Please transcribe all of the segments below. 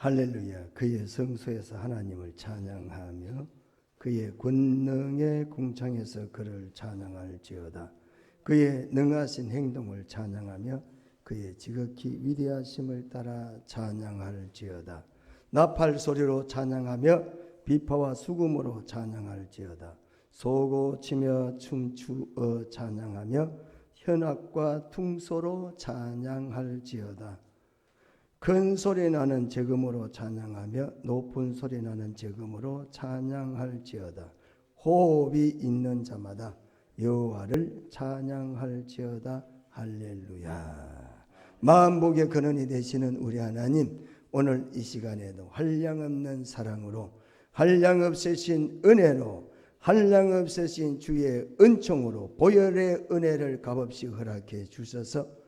할렐루야. 그의 성소에서 하나님을 찬양하며 그의 권능의 궁창에서 그를 찬양할지어다. 그의 능하신 행동을 찬양하며 그의 지극히 위대하심을 따라 찬양할지어다. 나팔 소리로 찬양하며 비파와 수금으로 찬양할지어다. 소고 치며 춤추어 찬양하며 현악과 퉁소로 찬양할지어다. 큰 소리 나는 제금으로 찬양하며 높은 소리 나는 제금으로 찬양할지어다. 호흡이 있는 자마다 여호와를 찬양할지어다. 할렐루야. 만복의 근원이 되시는 우리 하나님, 오늘 이 시간에도 한량없는 사랑으로, 한량없으신 은혜로, 한량없으신 주의 은총으로 보혈의 은혜를 값없이 허락해 주셔서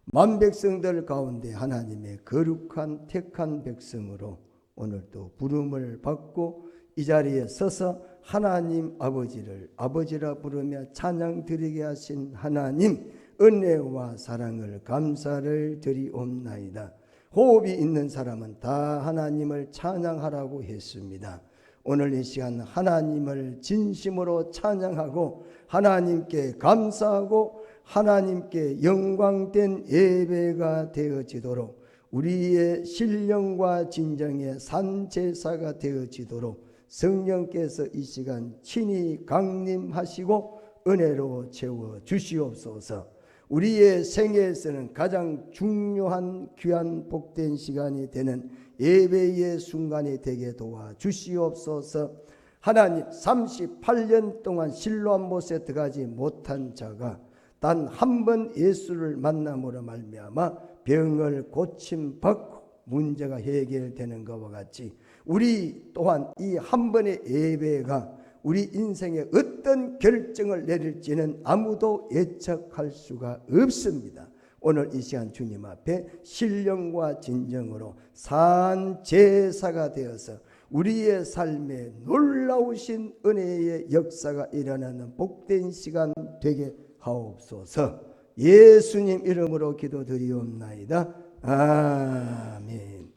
만 백성들 가운데 하나님의 거룩한 택한 백성으로 오늘도 부름을 받고 이 자리에 서서 하나님 아버지를 아버지라 부르며 찬양 드리게 하신 하나님, 은혜와 사랑을 감사를 드리옵나이다. 호흡이 있는 사람은 다 하나님을 찬양하라고 했습니다. 오늘 이 시간 하나님을 진심으로 찬양하고 하나님께 감사하고 하나님께 영광된 예배가 되어지도록, 우리의 신령과 진정의 산제사가 되어지도록 성령께서 이 시간 친히 강림하시고 은혜로 채워 주시옵소서. 우리의 생애에서는 가장 중요한 귀한 복된 시간이 되는 예배의 순간이 되게 도와 주시옵소서. 하나님, 38년 동안 실로암 못에 들어가지 못한 자가 단 한 번 예수를 만남으로 말미암아 병을 고침받고 문제가 해결되는 것과 같이 우리 또한 이 한 번의 예배가 우리 인생에 어떤 결정을 내릴지는 아무도 예측할 수가 없습니다. 오늘 이 시간 주님 앞에 신령과 진정으로 산 제사가 되어서 우리의 삶에 놀라우신 은혜의 역사가 일어나는 복된 시간 되게 하옵소서. 예수님 이름으로 기도드리옵나이다. 아멘.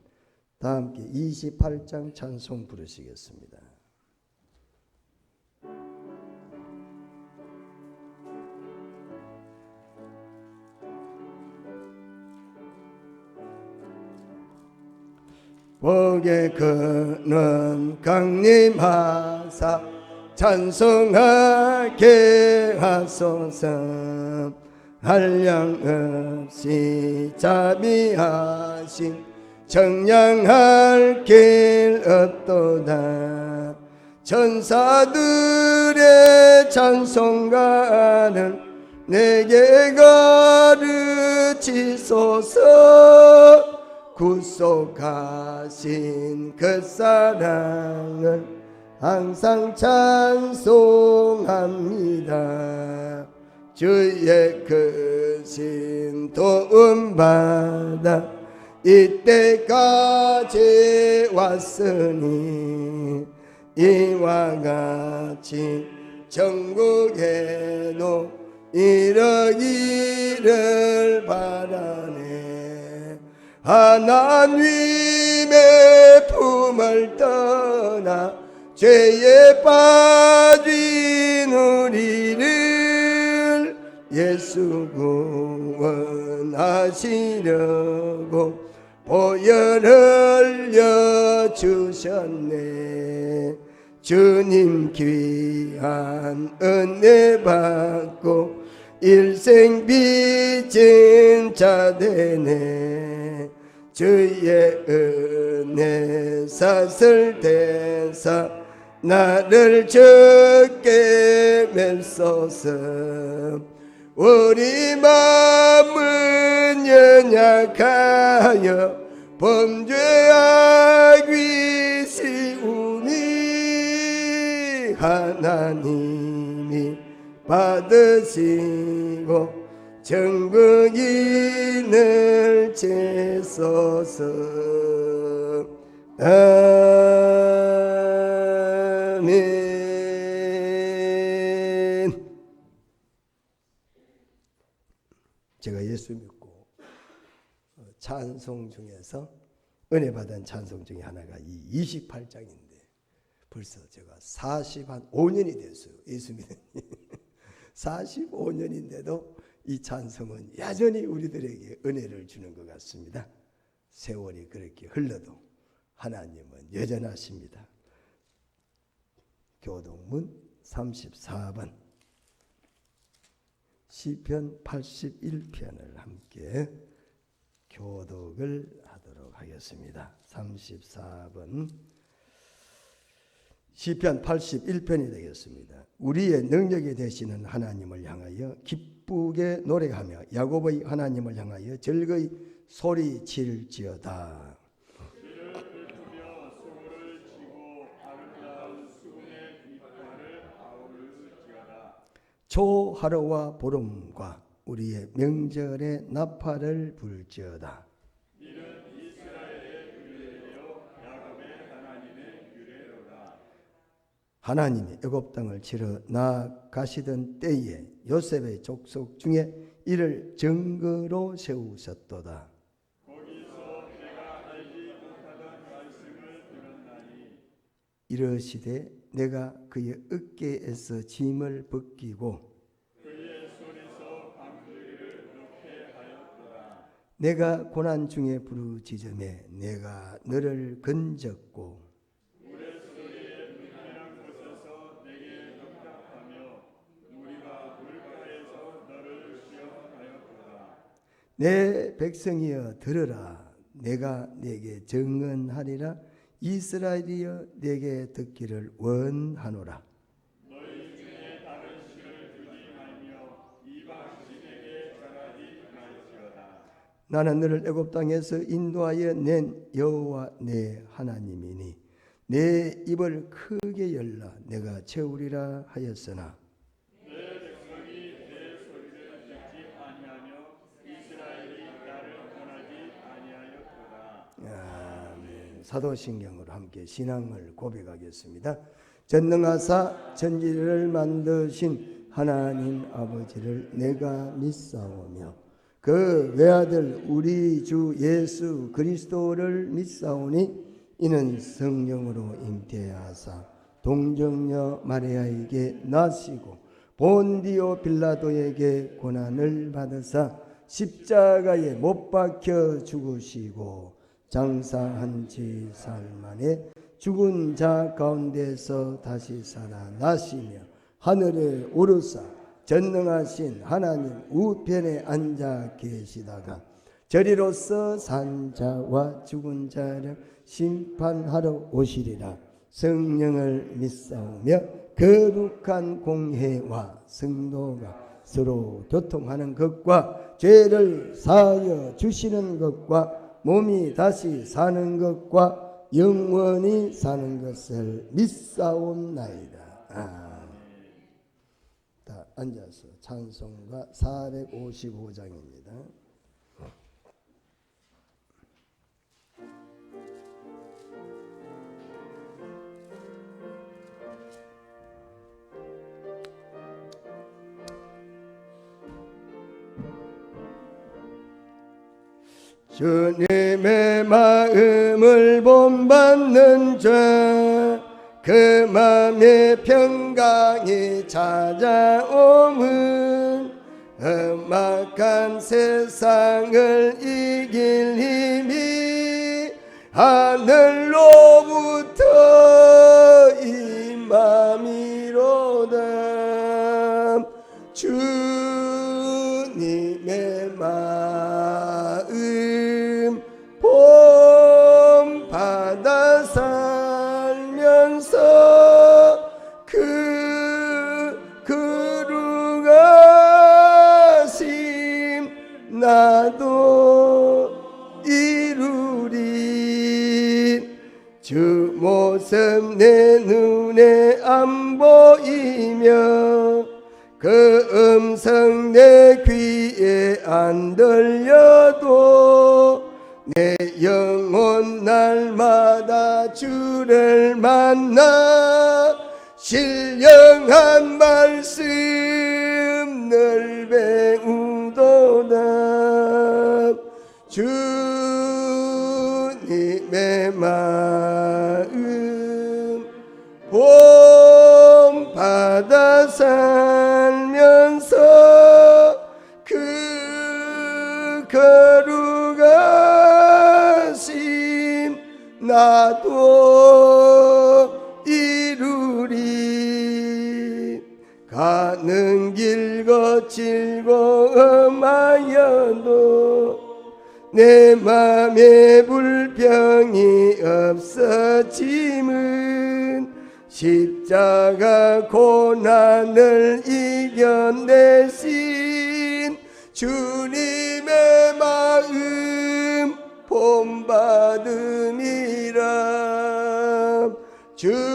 다 함께 28장 찬송 부르시겠습니다. 복의 근원 강림하사 찬송하게 하소서. 한량없이 자비하신 정량할 길 없도다. 천사들의 찬송가를 내게 가르치소서. 구속하신 그 사랑을 항상 찬송합니다. 주의 크신 도움받아 이때까지 왔으니 이와 같이 전국에도 이러기를 바라네. 하나님의 품을 떠나 죄에 빠진 우리를 예수 구원하시려고 보혈 흘려 주셨네. 주님 귀한 은혜 받고 일생 빚진 자 되네. 주의 은혜 사슬대사 나를 적게 맺소서. 우리 마음은 연약하여 범죄하기 쉬우니 하나님이 받으시고 정국인을 채소서. 아멘. 제가 예수 믿고 찬송 중에서 은혜 받은 찬송 중에 하나가 이 28장인데 벌써 제가 45년이 됐어요. 예수 믿은 45년인데도 이 찬송은 여전히 우리들에게 은혜를 주는 것 같습니다. 세월이 그렇게 흘러도 하나님은 여전하십니다. 교동문 34번 시편 81편을 함께 교독을 하도록 하겠습니다. 34번 시편 81편이 되겠습니다. 우리의 능력이 되시는 하나님을 향하여 기쁘게 노래하며 야곱의 하나님을 향하여 즐거이 소리칠지어다. 초하루와 보름과 우리의 명절의 나팔을 불지어다. 하나님이 애굽 땅을 치러 나가시던 때에 요셉의 족속 중에 이를 증거로 세우셨도다. 거기서 내가 알지 못하던 말씀을 들었나니 이르시되 내가 그의 어깨에서 짐을 벗기고 그의 손에서 방주리를 놓게 하였도다. 내가 고난 중에 부르짖음에 내가 너를 건졌고 내 백성이여 들으라. 내가 네게 증언하리라. 이스라엘이여 내게 듣기를 원하노라. 너희 중에 다른 신을 두지 말며 이방 신에게 절하지 말지어다. 나는 너를 애굽 땅에서 인도하여 낸 여호와 내 하나님이니 내 입을 크게 열라 내가 채우리라 하였으나 사도신경으로 함께 신앙을 고백하겠습니다. 전능하사 천지를 만드신 하나님 아버지를 내가 믿사오며 그 외아들 우리 주 예수 그리스도를 믿사오니 이는 성령으로 잉태하사 동정녀 마리아에게 나시고 본디오 빌라도에게 고난을 받으사 십자가에 못 박혀 죽으시고 장사한 지 사흘 만에 죽은 자 가운데서 다시 살아나시며 하늘에 오르사 전능하신 하나님 우편에 앉아 계시다가 저리로서 산 자와 죽은 자를 심판하러 오시리라. 성령을 믿사오며 거룩한 공회와 성도가 서로 교통하는 것과 죄를 사하여 주시는 것과 몸이 다시 사는 것과 영원히 사는 것을 믿사옵나이다. 다 앉아서 찬송가 455장입니다. 주님의 마음을 본받는 자, 그 마음의 평강이 찾아오면 험악한 세상을 이길 힘이 하늘로부터 임함이로다. 주님의 마음 본받아 살면서 그 거룩하심 나도 이루리. 주 모습 내 눈에 안 보이며 그 음성 내 귀에 안 들려도 내 영혼 날마다 주를 만나 신령한 말씀 늘 배우도다. 주님의 본받아 살면서 그 거룩하심 나도 이루리. 가는 길 거칠고 험하여도 내 맘에 불평이 없어짐은 십자가 고난을 이겨내신 주님의 마음 본받음이라. 주님의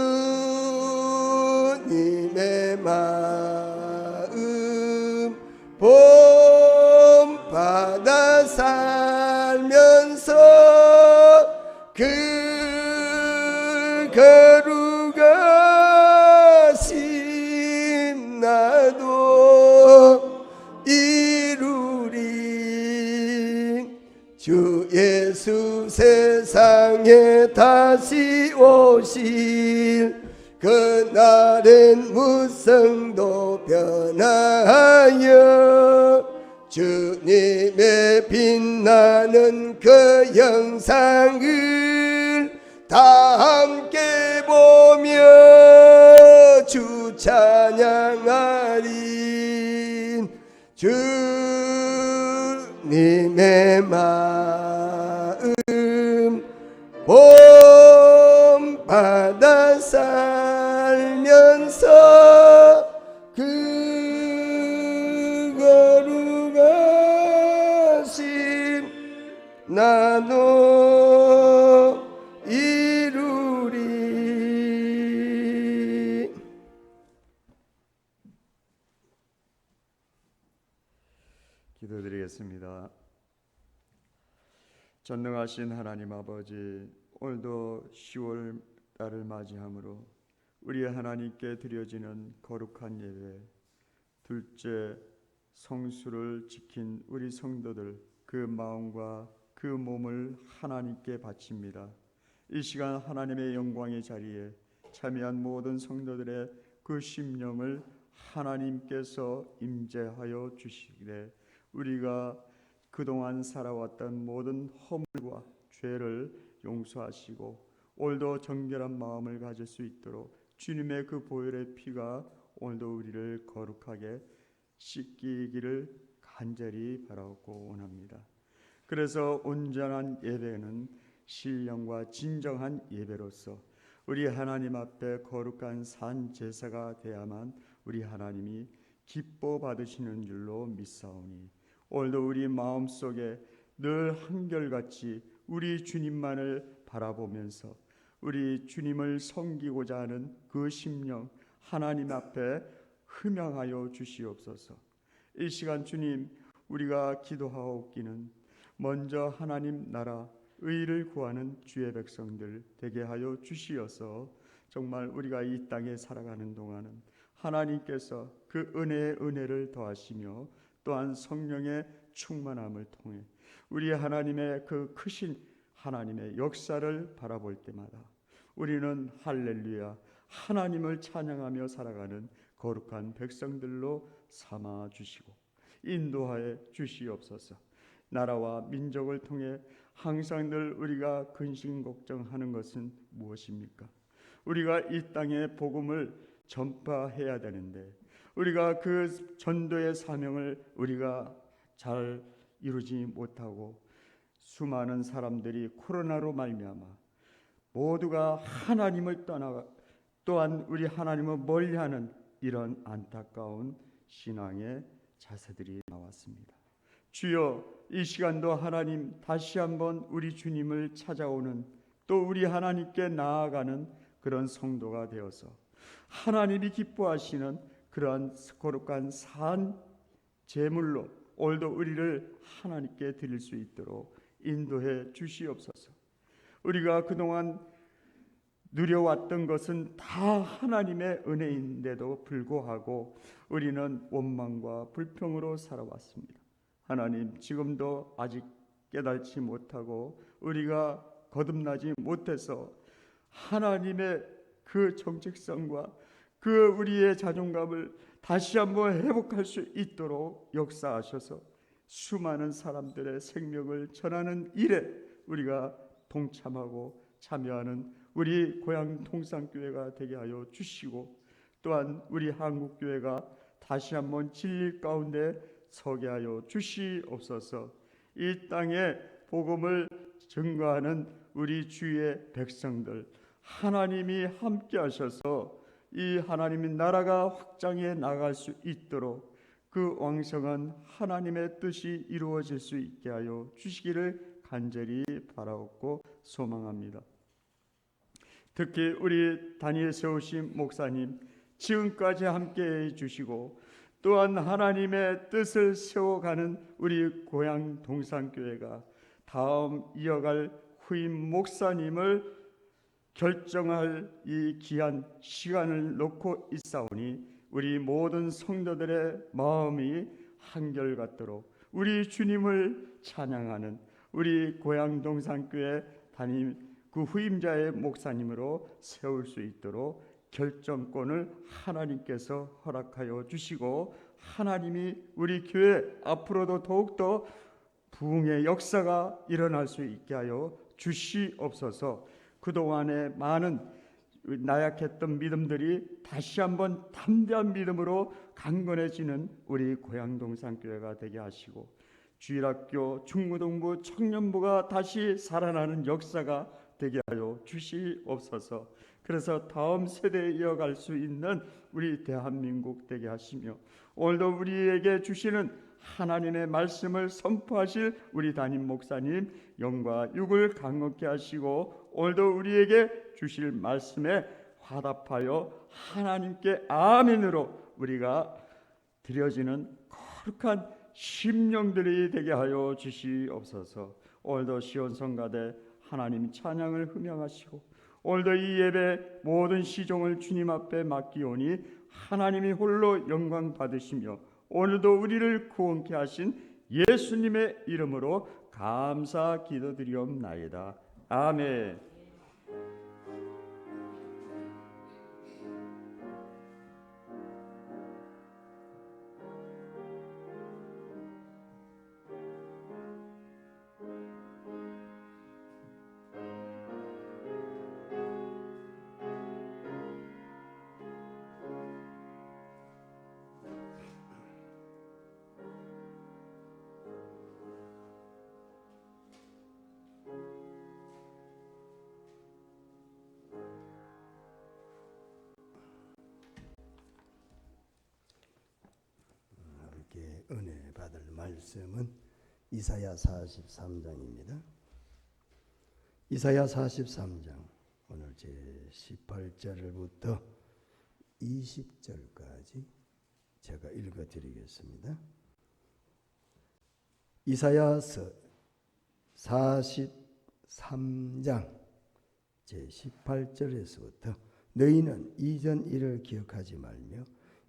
마음 본받아 살면서 그 거룩하심 나도 이루리. 주 예수 세상에 다시 오실 그날엔 무성도 변하여 주님의 빛나는 그 영상을 다 함께 보며 주 찬양하리. 주님의 마음 본받아 살면서 그 거룩하심 나도 이루리. 기도드리겠습니다. 전능하신 하나님 아버지, 오늘도 10월 달을 맞이함으로 우리 하나님께 드려지는 거룩한 예배, 둘째 성수를 지킨 우리 성도들 그 마음과 그 몸을 하나님께 바칩니다. 이 시간 하나님의 영광의 자리에 참여한 모든 성도들의 그 심령을 하나님께서 임재하여 주시기를, 우리가 그동안 살아왔던 모든 허물과 죄를 용서하시고 오늘도 정결한 마음을 가질 수 있도록 주님의 그 보혈의 피가 오늘도 우리를 거룩하게 씻기기를 간절히 바라고 원합니다. 그래서 온전한 예배는 신령과 진정한 예배로서 우리 하나님 앞에 거룩한 산 제사가 되야만 우리 하나님이 기뻐 받으시는 줄로 믿사오니, 오늘도 우리 마음속에 늘 한결같이 우리 주님만을 바라보면서 우리 주님을 섬기고자 하는 그 심령 하나님 앞에 흠양하여 주시옵소서. 이 시간 주님, 우리가 기도하옵기는 먼저 하나님 나라 의를 구하는 주의 백성들 되게 하여 주시어서 정말 우리가 이 땅에 살아가는 동안은 하나님께서 그 은혜의 은혜를 더하시며 또한 성령의 충만함을 통해 우리 하나님의 그 크신 하나님의 역사를 바라볼 때마다 우리는 할렐루야 하나님을 찬양하며 살아가는 거룩한 백성들로 삼아 주시고 인도하여 주시옵소서. 나라와 민족을 통해 항상 늘 우리가 근심 걱정하는 것은 무엇입니까? 우리가 이 땅에 복음을 전파해야 되는데 우리가 그 전도의 사명을 우리가 잘 이루지 못하고 수많은 사람들이 코로나로 말미암아 모두가 하나님을 떠나 또한 우리 하나님을 멀리하는 이런 안타까운 신앙의 자세들이 나왔습니다. 주여, 이 시간도 하나님 다시 한번 우리 주님을 찾아오는 또 우리 하나님께 나아가는 그런 성도가 되어서 하나님이 기뻐하시는 그러한 거룩한 산 제물로 오늘도 우리를 하나님께 드릴 수 있도록 인도해 주시옵소서. 우리가 그동안 누려왔던 것은 다 하나님의 은혜인데도 불구하고 우리는 원망과 불평으로 살아왔습니다. 하나님, 지금도 아직 깨닫지 못하고 우리가 거듭나지 못해서 하나님의 그 정직성과 그 우리의 자존감을 다시 한번 회복할 수 있도록 역사하셔서 수많은 사람들의 생명을 전하는 일에 우리가 동참하고 참여하는 우리 고향 통상교회가 되게 하여 주시고, 또한 우리 한국교회가 다시 한번 진리 가운데 서게 하여 주시옵소서. 이 땅에 복음을 증거하는 우리 주의 백성들, 하나님이 함께 하셔서 이 하나님의 나라가 확장해 나갈 수 있도록 그 왕성한 하나님의 뜻이 이루어질 수 있게 하여 주시기를 간절히 바라옵고 소망합니다. 특히 우리 단위에 세우신 목사님 지금까지 함께해 주시고, 또한 하나님의 뜻을 세워가는 우리 고향 동산교회가 다음 이어갈 후임 목사님을 결정할 이 귀한 시간을 놓고 있사오니 우리 모든 성도들의 마음이 한결같도록 우리 주님을 찬양하는 우리 고향 동산교회 담임 그 후임자의 목사님으로 세울 수 있도록 결정권을 하나님께서 허락하여 주시고, 하나님이 우리 교회 앞으로도 더욱더 부흥의 역사가 일어날 수 있게 하여 주시옵소서. 그동안의 많은 나약했던 믿음들이 다시 한번 담대한 믿음으로 강건해지는 우리 고향동산교회가 되게 하시고, 주일학교, 중고등부, 청년부가 다시 살아나는 역사가 되게 하여 주시옵소서. 그래서 다음 세대에 이어갈 수 있는 우리 대한민국 되게 하시며, 오늘도 우리에게 주시는 하나님의 말씀을 선포하실 우리 담임 목사님 영과 육을 강건케 하시고, 오늘도 우리에게 주실 말씀에 화답하여 하나님께 아멘으로 우리가 드려지는 거룩한 심령들이 되게 하여 주시옵소서. 오늘도 시온성가대 하나님 찬양을 흠양하시고, 오늘도 이 예배 모든 시종을 주님 앞에 맡기오니 하나님이 홀로 영광 받으시며, 오늘도 우리를 구원케 하신 예수님의 이름으로 감사 기도드리옵나이다. 아멘. 은혜 받을 말씀은 이사야 43장입니다. 이사야 43장 오늘 제 18절부터 20절까지 제가 읽어드리겠습니다. 이사야서 43장 제 18절에서부터 너희는 이전 일을 기억하지 말며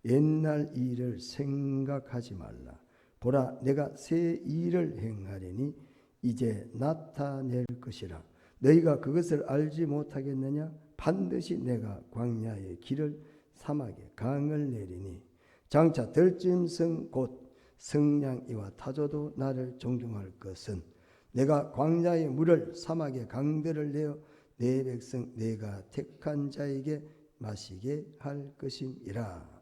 옛날 일을 생각하지 말라. 보라, 내가 새 일을 행하리니 이제 나타낼 것이라. 너희가 그것을 알지 못하겠느냐? 반드시 내가 광야의 길을 사막에 강을 내리니 장차 들짐승 곧 성냥이와 타조도 나를 존경할 것은 내가 광야의 물을 사막의 강들을 내어 내 백성 내가 택한 자에게 마시게 할 것임이라.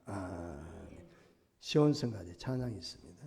시온성가대 찬양이 있습니다.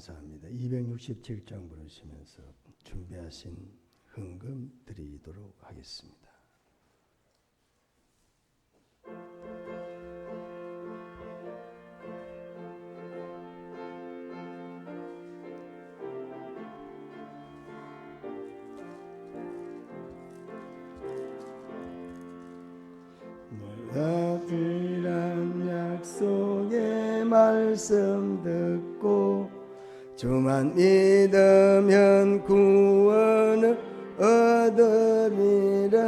감사합니다. 267장 부르시면서 준비하신 헌금 드리도록 하겠습니다. 놀라운 약속의 말씀 듣고 주만 믿으면 구원을 얻으리라.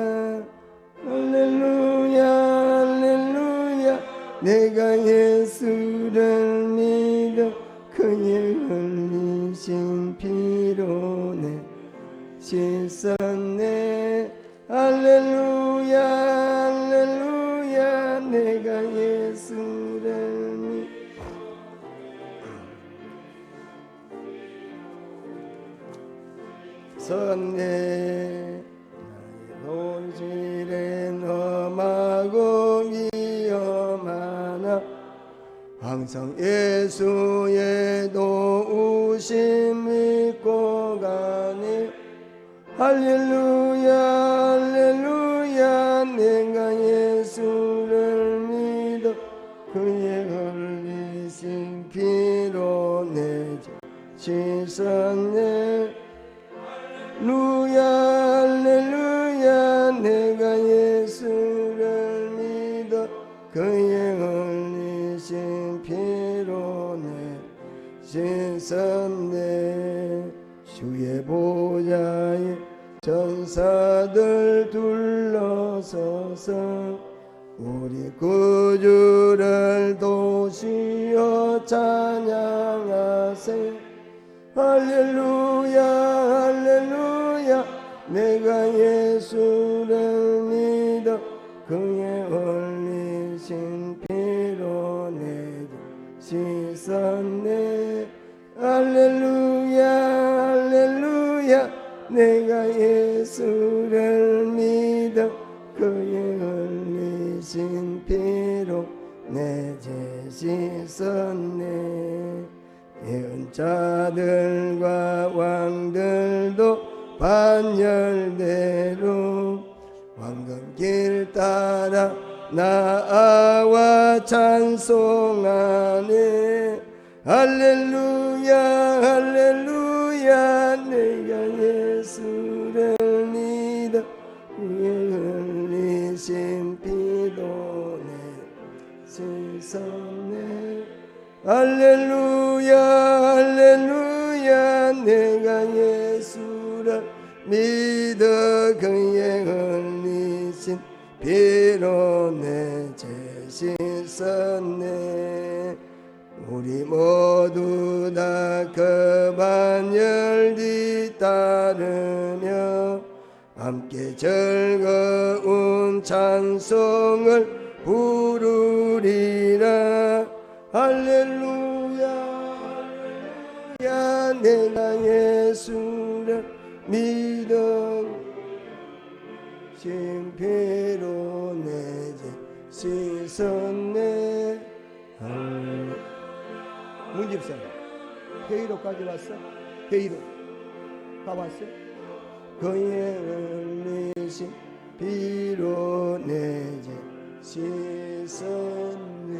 할렐루야 할렐루야 내가 예수를 믿어 그의 흘리신 피로 내 씻었네. 할렐루야 할렐루야 내가 예수를 믿어 선내 논질에 험하고 위험하나 항상 예수의 도우심 믿고 가네. 할렐루야 할렐루야 내가 예수를 믿어 그의 흘리신 피로 내 죄 씻었네. 할렐루야 할렐루야 내가 예수를 믿어 그의 흘리신 피로 내 씻었네. 주의 보좌에 전사들 둘러서서 우리 구주를 도시어 찬양하세. 할렐루야 할렐루야 내가 예수를 믿어 그의 흘리신 피로 내 씻었네. 할렐루야 할렐루야 내가 예수를 믿어 그의 흘리신 피로 내 죄 씻었네. 예언자들과 왕들도 반열대로 황금길 따라 나아와 찬송하네. 할렐루야 할렐루야 내가 예수를 믿어 그의 흘리신 피도 내 씻었네. 할렐루야 할렐루야 내가 예수를 믿어 그의 흘리신 피로 내 죄 씻었네. 우리 모두 다 그 반열 뒤따르며 함께 즐거운 찬송을 부르리라. 할렐루야 할렐루야 내가 예수를 믿어 신피로 내 죄 씻었네. 문집사님 회의로까지 왔어? 회의로 가봤어? 그의 흘리신 피로 내 죄 씻었네.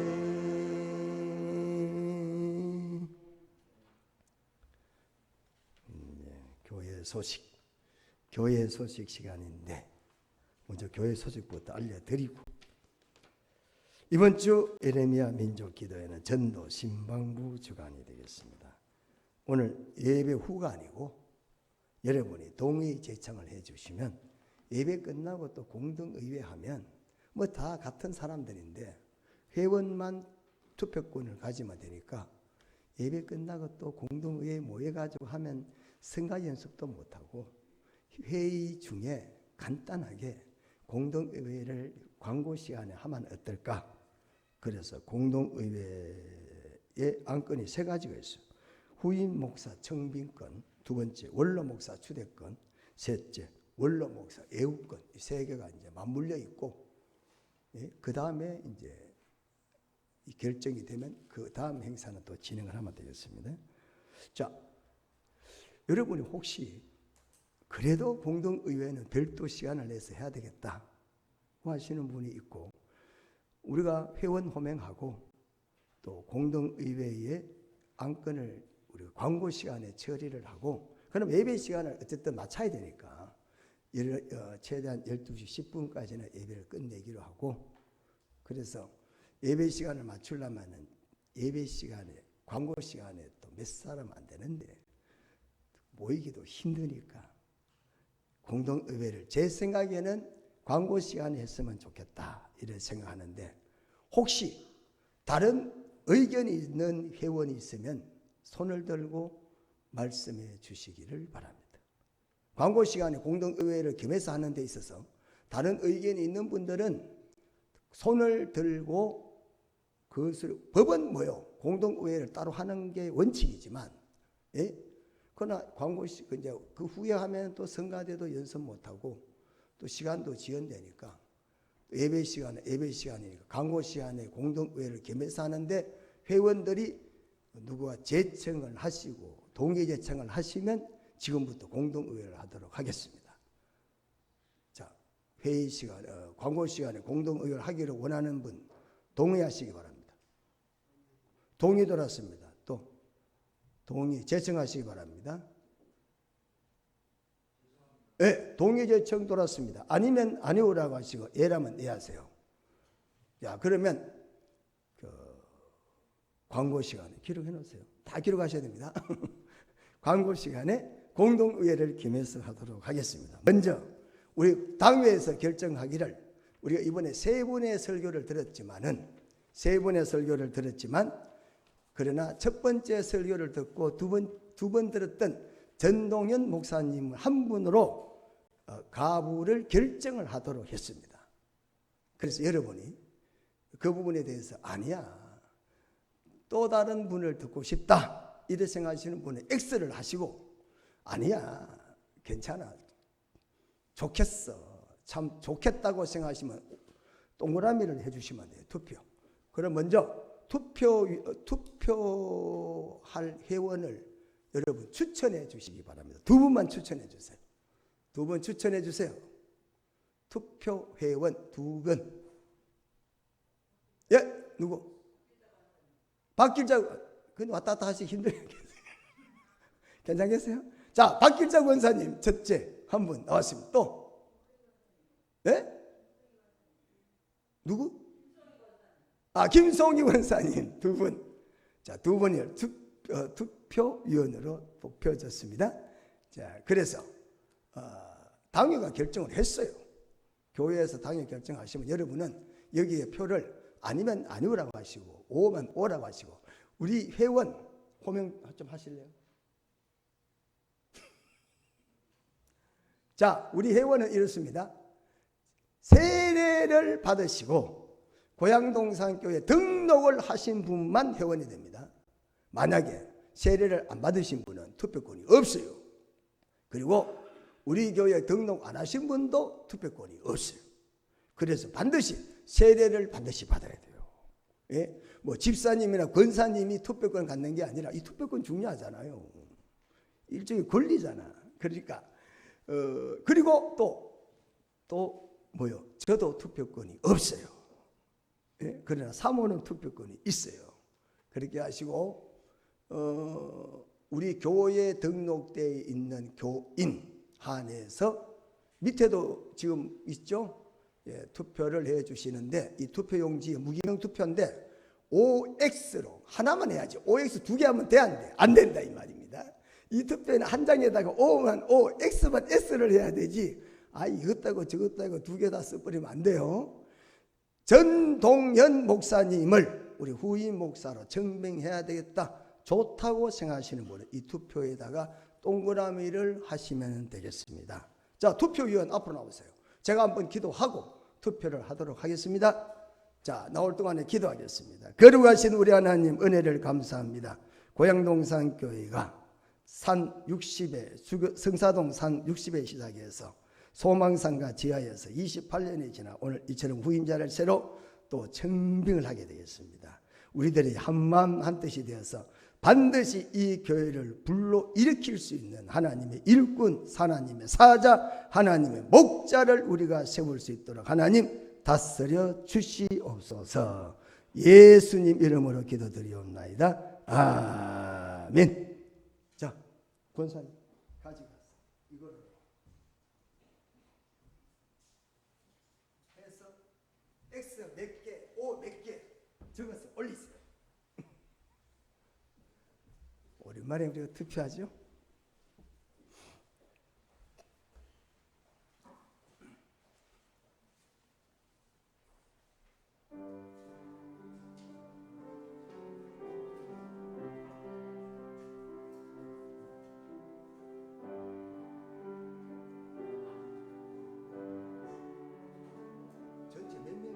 교회 소식 시간인데 먼저 교회 소식부터 알려드리고 이번 주 에레미야 민족기도회는 전도 신방부 주간이 되겠습니다. 오늘 예배 후가 아니고 여러분이 동의 제청을 해주시면 예배 끝나고 또 공동의회 하면 뭐 다 같은 사람들인데 회원만 투표권을 가지면 되니까 예배 끝나고 또 공동의회 모여가지고 하면 선거 연습도 못하고 회의 중에 간단하게 공동의회를 광고 시간에 하면 어떨까? 그래서 공동의회의 안건이 세 가지가 있어요. 후임 목사 청빙권, 두 번째 원로 목사 추대권, 셋째 원로 목사 애우권. 이 세 개가 이제 맞물려 있고, 그 다음에 이제 이 결정이 되면 그 다음 행사는 또 진행을 하면 되겠습니다. 자, 여러분이 혹시 그래도 공동의회는 별도 시간을 내서 해야 되겠다 하시는 분이 있고, 우리가 회원 호명하고 또 공동의회의 안건을 우리가 광고 시간에 처리를 하고, 그럼 예배 시간을 어쨌든 맞춰야 되니까 최대한 12시 10분까지는 예배를 끝내기로 하고, 그래서 예배 시간을 맞추려면 예배 시간에 광고 시간에 또 몇 사람 안 되는데 모이기도 힘드니까 공동의회를 제 생각에는 광고 시간에 했으면 좋겠다 이렇게 생각하는데, 혹시 다른 의견이 있는 회원이 있으면 손을 들고 말씀해 주시기를 바랍니다. 광고 시간에 공동의회를 겸해서 하는 데 있어서 다른 의견이 있는 분들은 손을 들고, 그것을 법은 뭐요? 공동의회를 따로 하는 게 원칙이지만, 예? 그러나 광고 이제 그 후에 하면 또 성가대도 연습 못하고 또 시간도 지연되니까, 예배 시간이니까 광고 시간에 공동의회를 겸해서 하는데, 회원들이 누구와 제청을 하시고 동의 제청을 하시면 지금부터 공동의회를 하도록 하겠습니다. 자, 회의 시간, 광고 시간에 공동의회를 하기를 원하는 분 동의하시기 바랍니다. 동의 돌았습니다. 또 동의 제청하시기 바랍니다. 네, 동의 제청 돌았습니다. 아니면 아니오라고 하시고, 예라면 예 하세요. 자, 그러면 광고 시간에 기록해 놓으세요. 다 기록하셔야 됩니다. 광고 시간에 공동의회를 겸해서 하도록 하겠습니다. 먼저 우리 당회에서 결정하기를, 우리가 이번에 세 분의 설교를 들었지만 그러나 첫 번째 설교를 듣고 두 번 들었던 전동현 목사님 한 분으로 가부를 결정을 하도록 했습니다. 그래서 여러분이 그 부분에 대해서 아니야, 또 다른 분을 듣고 싶다 이렇게 생각하시는 분은 X를 하시고, 아니야 괜찮아 좋겠어 참 좋겠다고 생각하시면 동그라미를 해주시면 돼요. 투표. 그럼 먼저 투표할 회원을 여러분 추천해 주시기 바랍니다. 두 분만 추천해 주세요. 두 분 추천해 주세요. 투표 회원 두 분. 예, 누구? 박길자. 근데 왔다 갔다 하시기 힘들겠어요. 괜찮겠어요? 자, 박길자 권사님 첫째 한 분 나왔습니다. 또? 예? 누구? 김송희 권사님 두 분. 자, 두 분이 투표위원으로 뽑혀졌습니다. 자, 그래서 당회가 결정을 했어요. 교회에서 당회 결정하시면 여러분은 여기에 표를 아니면 아니오라고 하시고 오면 오라고 하시고, 우리 회원 호명 좀 하실래요? 자, 우리 회원은 이렇습니다. 세례를 받으시고 고양동산교회 등록을 하신 분만 회원이 됩니다. 만약에 세례를 안 받으신 분은 투표권이 없어요. 그리고 우리 교회 등록 안 하신 분도 투표권이 없어요. 그래서 반드시 세례를 반드시 받아야 돼요. 예? 뭐 집사님이나 권사님이 투표권 갖는 게 아니라, 이 투표권 중요하잖아요. 일종의 권리잖아. 그러니까 그리고 또 뭐요? 저도 투표권이 없어요. 예? 그러나 사모는 투표권이 있어요. 그렇게 하시고 우리 교회에 등록되어 있는 교인 한해서 밑에도 지금 있죠? 예, 투표를 해 주시는데, 이 투표용지에 무기명 투표인데 OX로 하나만 해야지. OX 두 개 하면 돼, 안 돼? 안 된다 이 말입니다. 이 투표에는 한 장에다가 O만 O, X만 S를 해야 되지, 이것다고 저것다고 두 개 다 써버리면 안 돼요. 전동현 목사님을 우리 후임 목사로 증명해야 되겠다, 좋다고 생각하시는 분은 이 투표에다가 동그라미를 하시면 되겠습니다. 자, 투표위원 앞으로 나오세요. 제가 한번 기도하고 투표를 하도록 하겠습니다. 자, 나올 동안에 기도하겠습니다. 거룩하신 우리 하나님, 은혜를 감사합니다. 고양동산교회가 산 60에 성사동 산 60에 시작해서 소망산가 지하에서 28년이 지나 오늘 이처럼 후임자를 새로 또 청빙을 하게 되겠습니다. 우리들이 한마음 한뜻이 되어서 반드시 이 교회를 불러 일으킬 수 있는 하나님의 일꾼, 하나님의 사자, 하나님의 목자를 우리가 세울 수 있도록 하나님 다스려 주시옵소서. 예수님 이름으로 기도드리옵나이다. 아멘. 자, 권사님 가져가서 이거를 해서 X 몇 개, O 몇 개 적어서 올리세요. 오랜만에 우리가 투표하죠. 전체 몇 명?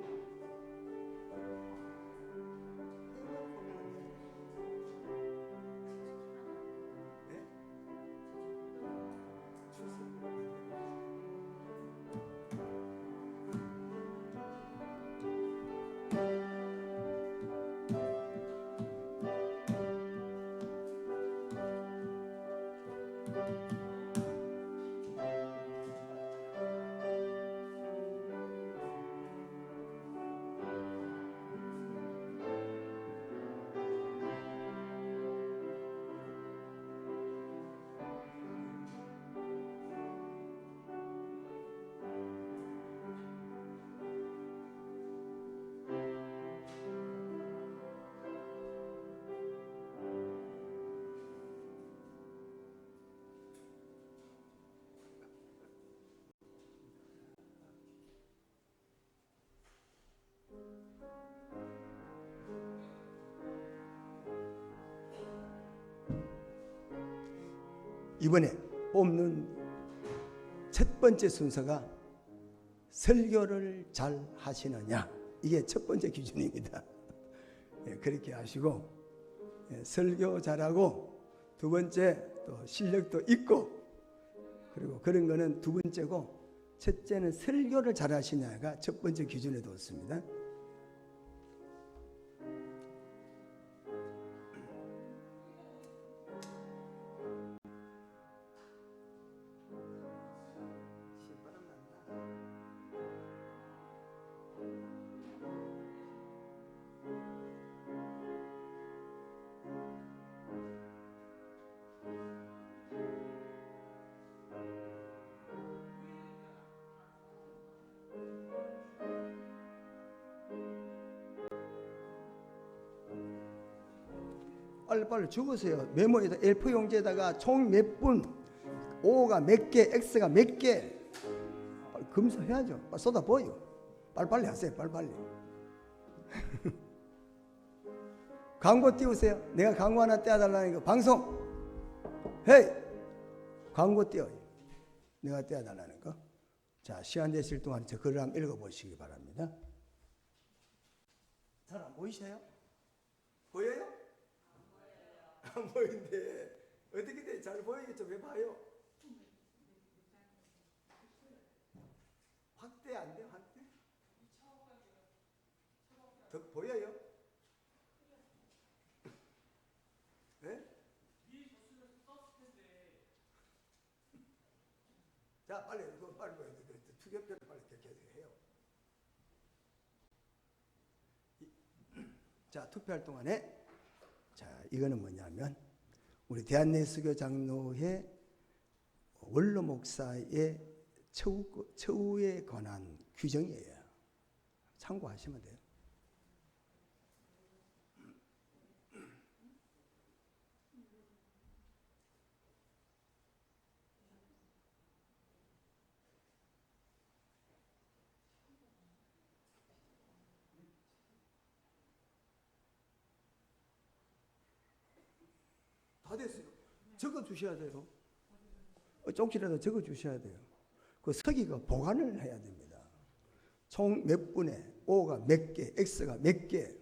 이번에 뽑는 첫 번째 순서가 설교를 잘 하시느냐, 이게 첫 번째 기준입니다. 그렇게 하시고, 설교 잘하고, 두 번째 또 실력도 있고, 그리고 그런 거는 두 번째고, 첫째는 설교를 잘 하시냐가 첫 번째 기준에 뒀습니다. 빨리빨리 적으세요. 메모에다 A4 용지에다가 총 몇 분, O가 몇 개, X가 몇 개, 검사해야죠. 빨리 쏟아부어요. 빨리빨리 하세요. 빨리빨리. 광고 띄우세요. 내가 광고 하나 떼어달라는 거 방송. 헤이, 광고 띄워요. 내가 떼어달라는 거. 자, 시간 되실 동안 저 글을 한번 읽어보시기 바랍니다. 잘 안 보이셔요? 보여요? 안 보이는데 어떻게 돼? 잘 보이겠죠? 왜 봐요? 확대 안 돼요? 확대? 더 보여요? 네? 자, 빨리 빨리 투표표를 빨리 해요. 자, 투표할 동안에, 자, 이거는 뭐냐면 우리 대한예수교 장로회 원로 목사의 처우에 관한 규정이에요. 참고하시면 돼요. 다 됐어요. 적어 주셔야 돼요. 쪽지라도 적어 주셔야 돼요. 그 서기가 보관을 해야 됩니다. 총 몇 분에 O가 몇 개, X가 몇 개,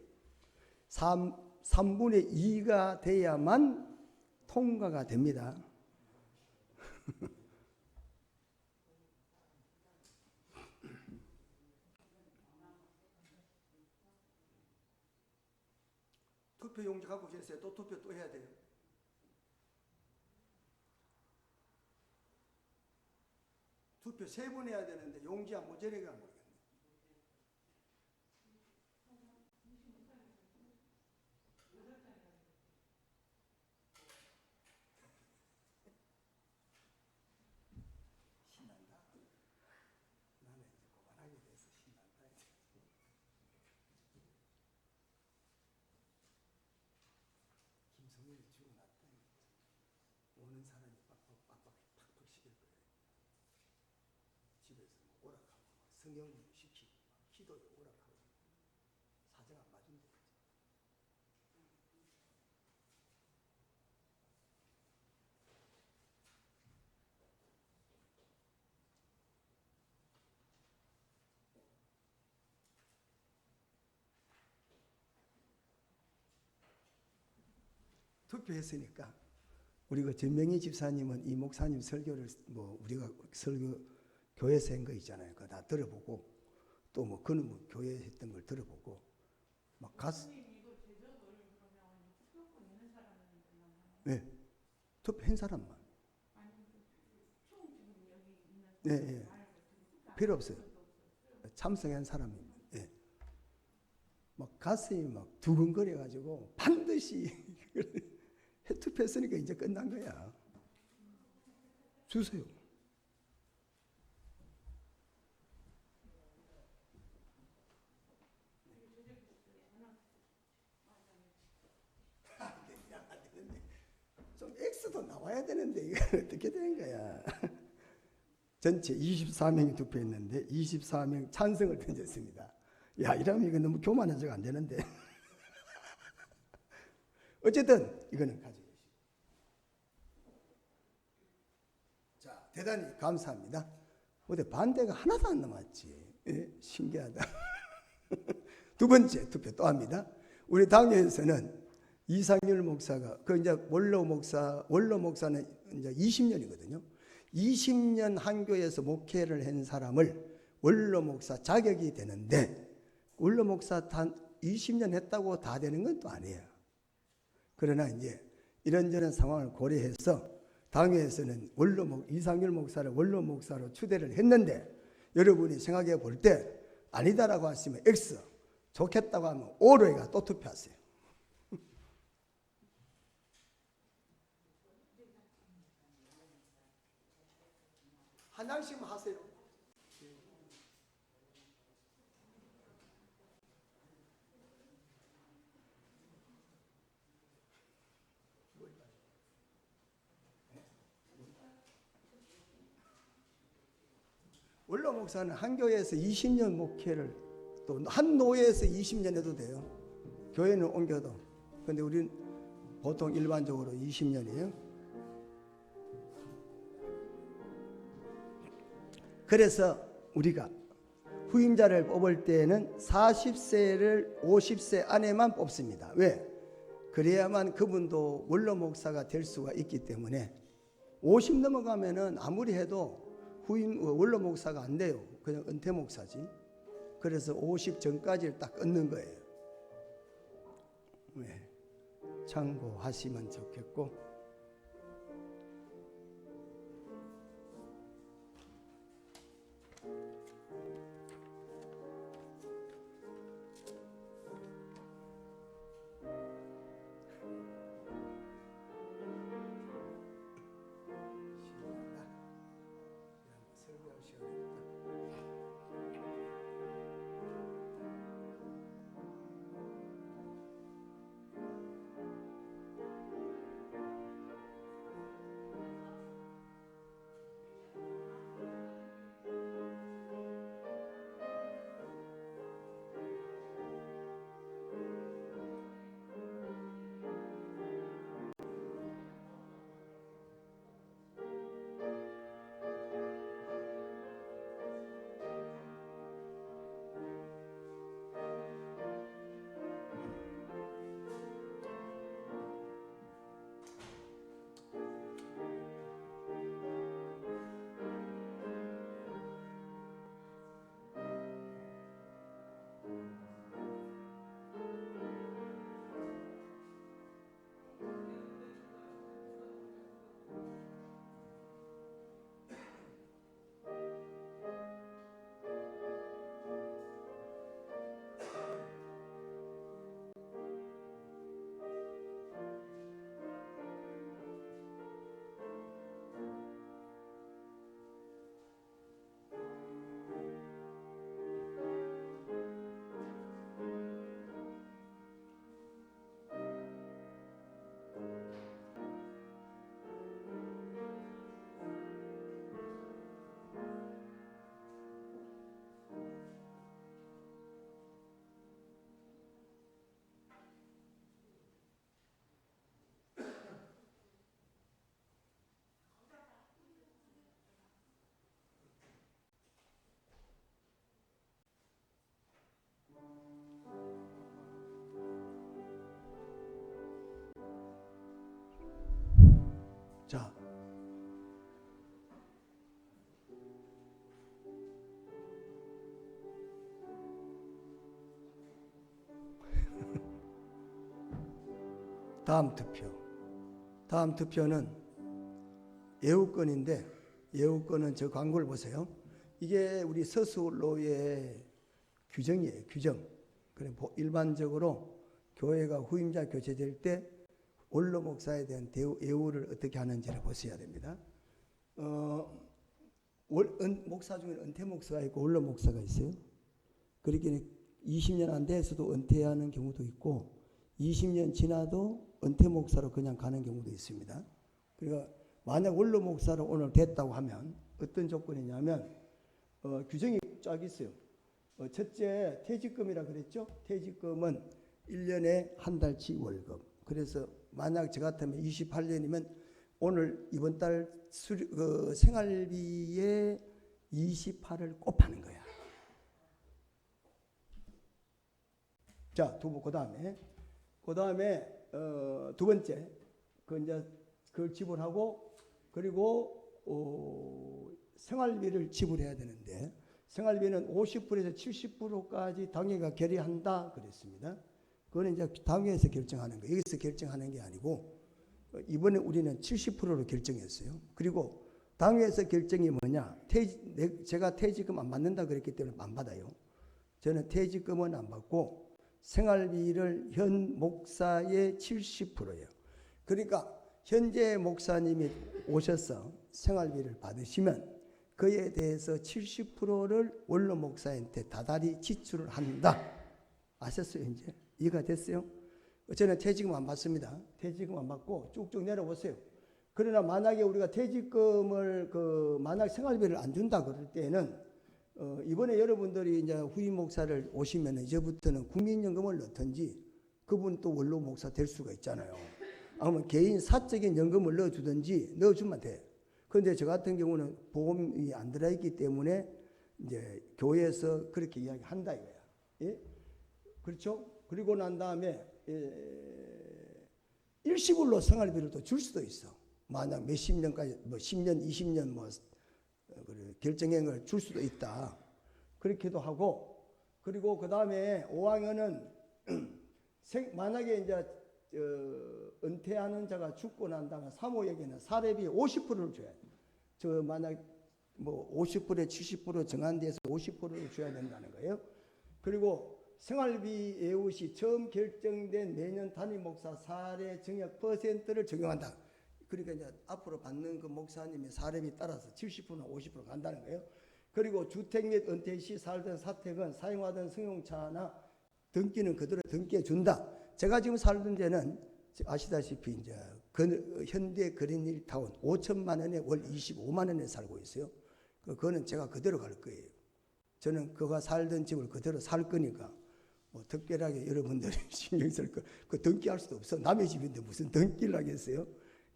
3분의 2가 돼야만 통과가 됩니다. 투표 용지 갖고 계세요? 또 투표 또 해야 돼요? 투표 3번 해야 되는데 용지 안 모자라게 안 모르겠네. 신난다. 나는 이제 고만하게 돼서 신난다. 김성현이 죽어났다. 오는 사람이 빡빡 시킬 거예요. 집에서 뭐 오락하고 성경 시키고 기도에 오락하고 사정 안 맞으면 되겠죠. 투표했으니까 우리 그 전명희 집사님은 이 목사님 설교를 뭐 우리가 설교 교회에서 한 거 있잖아요. 그거 다 들어보고 또 뭐 그는 뭐 교회에 했던 걸 들어보고 막 가서 네 투표한 사람만 네, 네. 필요 없어요. 참석한 사람입니다. 네. 막 가슴이 막 두근거려 가지고 반드시 투표했으니까 이제 끝난 거야. 주세요. 좀 X도 나와야 되는데 이거 어떻게 된 거야? 전체 24명이 투표했는데 24명 찬성을 던졌습니다. 야, 이러면 이거 너무 교만해서가 안 되는데. 어쨌든 이거는 가지고 계시고. 자, 대단히 감사합니다. 근데 반대가 하나도 안 남았지. 예? 신기하다. 두 번째 투표 또 합니다. 우리 당회에서는 이상률 목사가 그 이제 원로 목사는 이제 20년이거든요. 20년 한 교회에서 목회를 한 사람을 원로 목사 자격이 되는데 원로 목사 단 20년 했다고 다 되는 건 또 아니에요. 그러나 이제 이런저런 상황을 고려해서 당회에서는 이상률 목사를 원로 목사로 추대를 했는데 여러분이 생각해 볼 때 아니다라고 하시면 X, 좋겠다고 하면 O로가 또 투표하세요. 한 장씩만 하세요. 원로 목사는 한 교회에서 20년 목회를 또 한 노예에서 20년 해도 돼요. 교회는 옮겨도. 근데 우리는 보통 일반적으로 20년이에요. 그래서 우리가 후임자를 뽑을 때는 40세를 50세 안에만 뽑습니다. 왜? 그래야만 그분도 원로 목사가 될 수가 있기 때문에 50 넘어가면은 아무리 해도 원로 목사가 안 돼요. 그냥 은퇴 목사지. 그래서 50 전까지를 딱 끊는 거예요. 네. 참고하시면 좋겠고. 다음 투표는 예우권인데, 예우권은 저 광고를 보세요. 이게 우리 서술로의 규정이에요. 규정. 그래 일반적으로 교회가 후임자 교체될 때 원로 목사에 대한 예우를 어떻게 하는지를 보셔야 됩니다. 목사 중에 은퇴 목사가 있고 원로 목사가 있어요. 그렇게 20년 안 돼서도 은퇴하는 경우도 있고 20년 지나도 은퇴 목사로 그냥 가는 경우도 있습니다. 그러니까 만약 원로 목사로 오늘 됐다고 하면 어떤 조건이냐면 규정이 쫙 있어요. 첫째, 퇴직금이라 그랬죠. 퇴직금은 1년에 한 달치 월급. 그래서 만약 저 같으면 28년이면 오늘 이번 달 생활비에 28을 곱하는 거야. 자, 그 다음에 두 번째, 그걸 지불하고 그리고 생활비를 지불해야 되는데 생활비는 50%에서 70%까지 당회가 결의한다 그랬습니다. 그거는 이제 당회에서 결정하는 거예요. 여기서 결정하는 게 아니고 이번에 우리는 70%로 결정했어요. 그리고 당회에서 결정이 뭐냐? 제가 퇴직금 안 받는다 그랬기 때문에 안 받아요. 저는 퇴직금은 안 받고 생활비를 현 목사의 70%예요. 그러니까 현재 목사님이 오셔서 생활비를 받으시면 그에 대해서 70%를 원로 목사한테 다달이 지출을 한다. 아셨어요? 이제 이해가 됐어요? 저는 퇴직금 안 받습니다. 퇴직금 안 받고 쭉쭉 내려보세요. 그러나 만약에 우리가 퇴직금을 만약 생활비를 안 준다 그럴 때는 이번에 여러분들이 이제 후임 목사를 오시면 이제부터는 국민연금을 넣든지 그분 또 원로 목사 될 수가 있잖아요. 아니면 개인 사적인 연금을 넣어주든지 넣어주면 돼. 그런데 저 같은 경우는 보험이 안 들어있기 때문에 이제 교회에서 그렇게 이야기한다 이거야. 예? 그렇죠? 그리고 난 다음에 일시불로 생활비를 또 줄 수도 있어. 만약 몇십 년까지 뭐 10년, 20년 뭐 결정행을 줄 수도 있다. 그렇게도 하고 그리고 그 다음에 5학년은 만약에 이제 은퇴하는 자가 죽고 난 다음에 사모에게는 사례비 50%를 줘야 돼. 저 만약 뭐 50%에 70% 정한 데서 50%를 줘야 된다는 거예요. 그리고 생활비 예우시 처음 결정된 매년 담임 목사 사례 증액 %를 적용한다. 그러니까 이제 앞으로 받는 그 목사님의 사례비 따라서 70%나 50% 간다는 거예요. 그리고 주택 및 은퇴 시 살던 사택은 사용하던 승용차나 등기는 그대로 등기해 준다. 제가 지금 살던 데는 아시다시피 이제 현대 그린힐타운 5천만 원에 월 25만 원에 살고 있어요. 그거는 제가 그대로 갈 거예요. 저는 그가 살던 집을 그대로 살 거니까 뭐 특별하게 여러분들이 신경 쓸 거 그 등기할 수도 없어. 남의 집인데 무슨 등기를 하겠어요?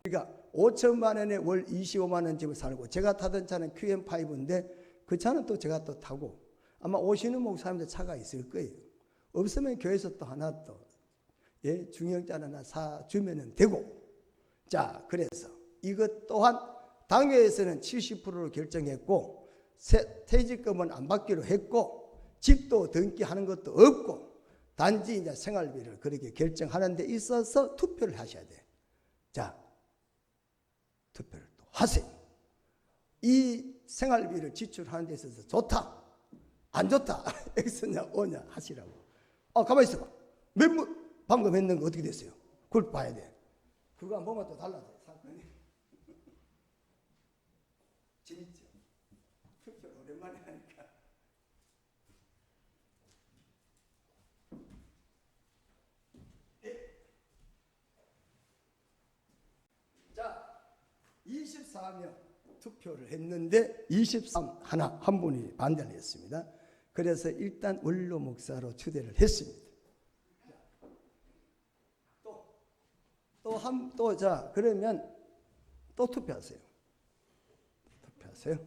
그러니까 5천만 원에 월 25만 원 집을 살고 제가 타던 차는 QM5인데 그 차는 또 제가 또 타고 아마 오시는 목사님들 차가 있을 거예요. 없으면 교회에서 또 하나 또 중형차 하나 사주면 되고. 자, 그래서 이것 또한 당회에서는 70%로 결정했고 퇴직금은 안 받기로 했고 집도 등기하는 것도 없고 단지 이제 생활비를 그렇게 결정하는 데 있어서 투표를 하셔야 돼. 자, 투표를 또 하세요. 이 생활비를 지출하는 데 있어서 좋다, 안 좋다, X냐 O냐 하시라고. 가만히 있어봐. 방금 했는 거 어떻게 됐어요? 그걸 봐야 돼. 그거 안 보면 또 달라져요. 사건이. 재밌죠? 투표 오랜만에 하니까. 자, 24명 투표를 했는데 한 분이 반대를 했습니다. 그래서 일단 원로 목사로 추대를 했습니다. 자, 그러면 또 투표하세요. 투표하세요.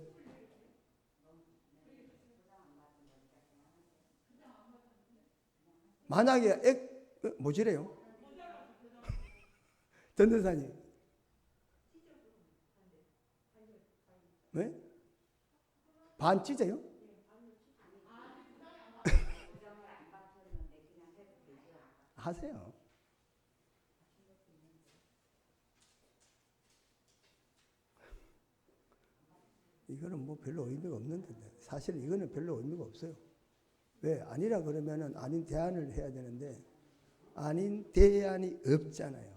만약에 뭐지래요? 전도사님. 왜? 반 찢어요? 하세요. 이거는 뭐 별로 의미가 없는데 사실 이거는 별로 의미가 없어요. 왜? 아니라 그러면은 아닌 대안을 해야 되는데 아닌 대안이 없잖아요.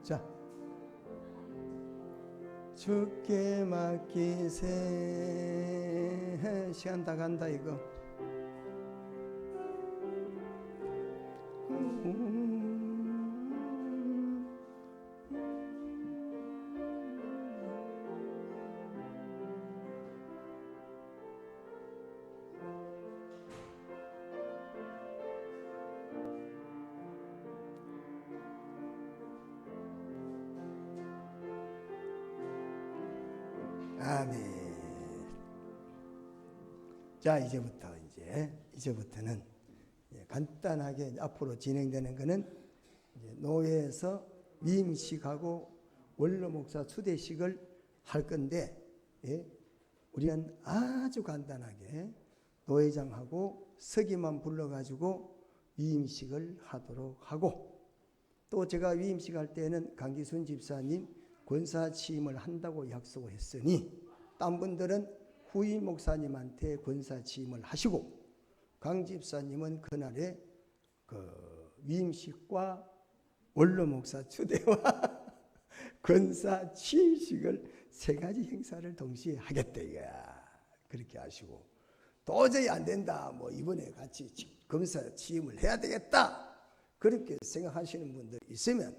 자, 주께 맡기세. 시간 다 간다 이거. 아멘. 자, 이제부터는 간단하게 앞으로 진행되는 것은 노회에서 위임식하고 원로 목사 추대식을 할 건데, 우리는 아주 간단하게 노회장하고 서기만 불러가지고 위임식을 하도록 하고, 또 제가 위임식 할 때는 강기순 집사님 권사 취임을 한다고 약속을 했으니 딴 분들은 후임 목사님한테 권사 취임을 하시고 강 집사님은 그날에 그 위임식과 원로 목사 추대와 권사 취임식을 세 가지 행사를 동시에 하겠다 이거야. 그렇게 하시고 도저히 안 된다. 뭐 이번에 같이 검사 취임을 해야 되겠다. 그렇게 생각하시는 분들 있으면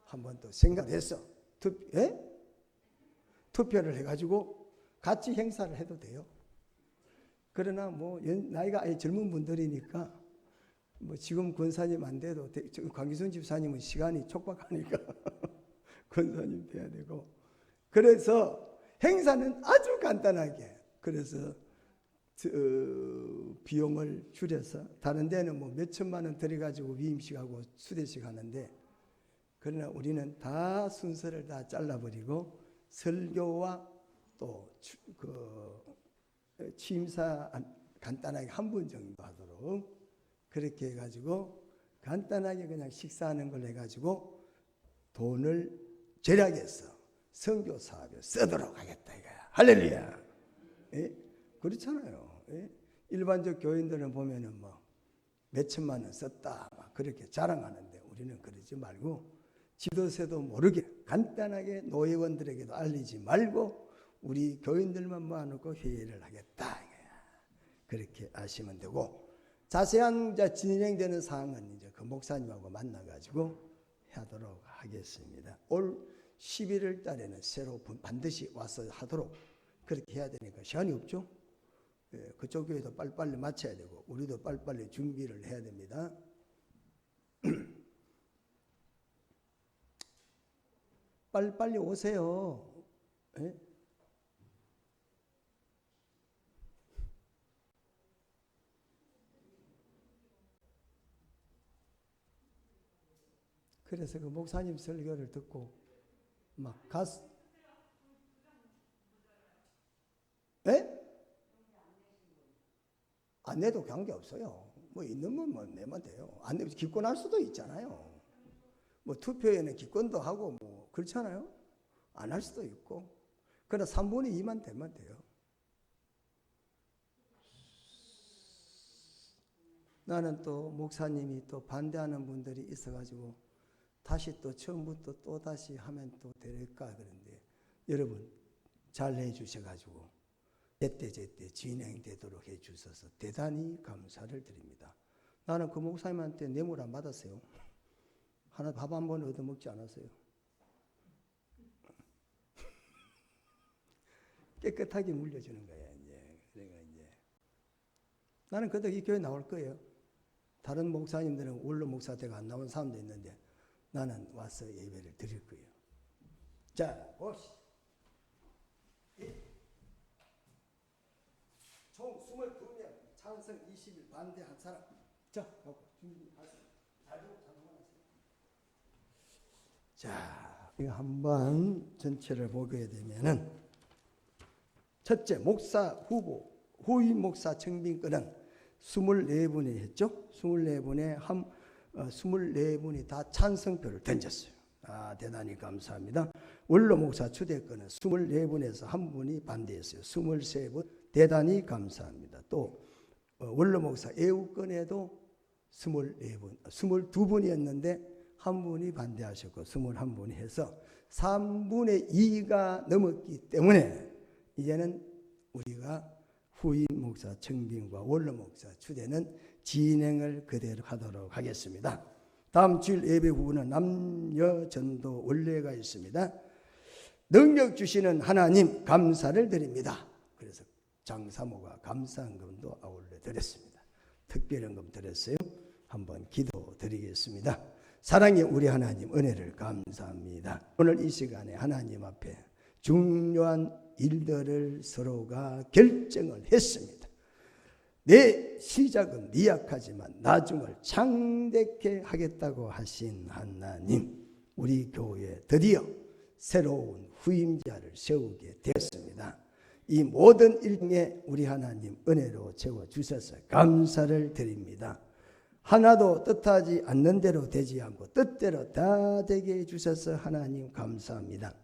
한번 또 생각해서 투표를 해가지고 같이 행사를 해도 돼요. 그러나 뭐 나이가 아예 젊은 분들이니까 뭐 지금 권사님 안 돼도 강기순 집사님은 시간이 촉박하니까 권사님 돼야 되고, 그래서 행사는 아주 간단하게, 그래서 비용을 줄여서 다른 데는 뭐 몇 천만 원 들여가지고 위임식하고 수대식 하는데, 그러나 우리는 다 순서를 다 잘라버리고 설교와 또 취임사 간단하게 한 분 정도 하도록 그렇게 해가지고 간단하게 그냥 식사하는 걸 해가지고 돈을 절약해서 선교 사업에 쓰도록 하겠다 이거야. 할렐루야. 그렇잖아요. 일반적 교인들은 보면은 뭐 몇천만 원 썼다 막 그렇게 자랑하는데 우리는 그러지 말고 지도세도 모르게 간단하게 노회원들에게도 알리지 말고 우리 교인들만 모아놓고 회의를 하겠다. 그렇게 하시면 되고, 자세한 진행되는 사항은 이제 그 목사님하고 만나가지고 하도록 하겠습니다. 올 11월 달에는 새로 반드시 와서 하도록 그렇게 해야 되니까 시간이 없죠. 그쪽 교회도 빨리빨리 마쳐야 되고 우리도 빨리빨리 준비를 해야 됩니다. 빨리빨리 오세요. 그래서 그 목사님 설교를 듣고 막 안 내도 관계없어요. 뭐 있는 건 뭐 내면 돼요. 안 내면 기권할 수도 있잖아요. 뭐 투표에는 기권도 하고 뭐 그렇잖아요. 안 할 수도 있고. 그러나 3분의 2만 되면 돼요. 나는 또 목사님이 또 반대하는 분들이 있어가지고 다시 또 처음부터 또 다시 하면 또 될까 그런데 여러분 잘 해주셔가지고 제때 진행되도록 해주셔서 대단히 감사를 드립니다. 나는 그 목사님한테 뇌물 안 받았어요. 하나 밥 한 번 얻어먹지 않았어요. 깨끗하게 물려주는 거야 이제. 그러니까 이제 나는 그래도 이 교회 나올 거예요. 다른 목사님들은 원로 목사 때가 안 나온 사람도 있는데 나는 와서 예배를 드릴 거예요. 자, 봅시다. 총 22명, 찬성 20일, 반대 한 사람. 자, 준비하세요. 자, 이거 한번 전체를 보게 되면은 첫째, 목사 후보, 후임 목사 청빙권은 24분이 했죠. 24분에 24분이 다 찬성표를 던졌어요. 대단히 감사합니다. 원로 목사 추대권은 24분에서 한 분이 반대했어요. 23분. 대단히 감사합니다. 또 원로 목사 애우권에도 24분, 22분이었는데 한 분이 반대하셨고 21분이 해서 3분의 2가 넘었기 때문에 이제는 우리가 후임 목사 청빙과 원로 목사 추대는 진행을 그대로 하도록 하겠습니다. 다음 주일 예배 후는 남녀 전도 원례가 있습니다. 능력 주시는 하나님 감사를 드립니다. 그래서 장사모가 감사헌금도 아울러 드렸습니다. 특별헌금 드렸어요. 한번 기도 드리겠습니다. 사랑의 우리 하나님 은혜를 감사합니다. 오늘 이 시간에 하나님 앞에 중요한 일들을 서로가 결정을 했습니다. 내 시작은 미약하지만 나중을 창대케 하겠다고 하신 하나님, 우리 교회에 드디어 새로운 후임자를 세우게 되었습니다. 이 모든 일에 우리 하나님 은혜로 채워주셔서 감사를 드립니다. 하나도 뜻하지 않는 대로 되지 않고 뜻대로 다 되게 해주셔서 하나님 감사합니다.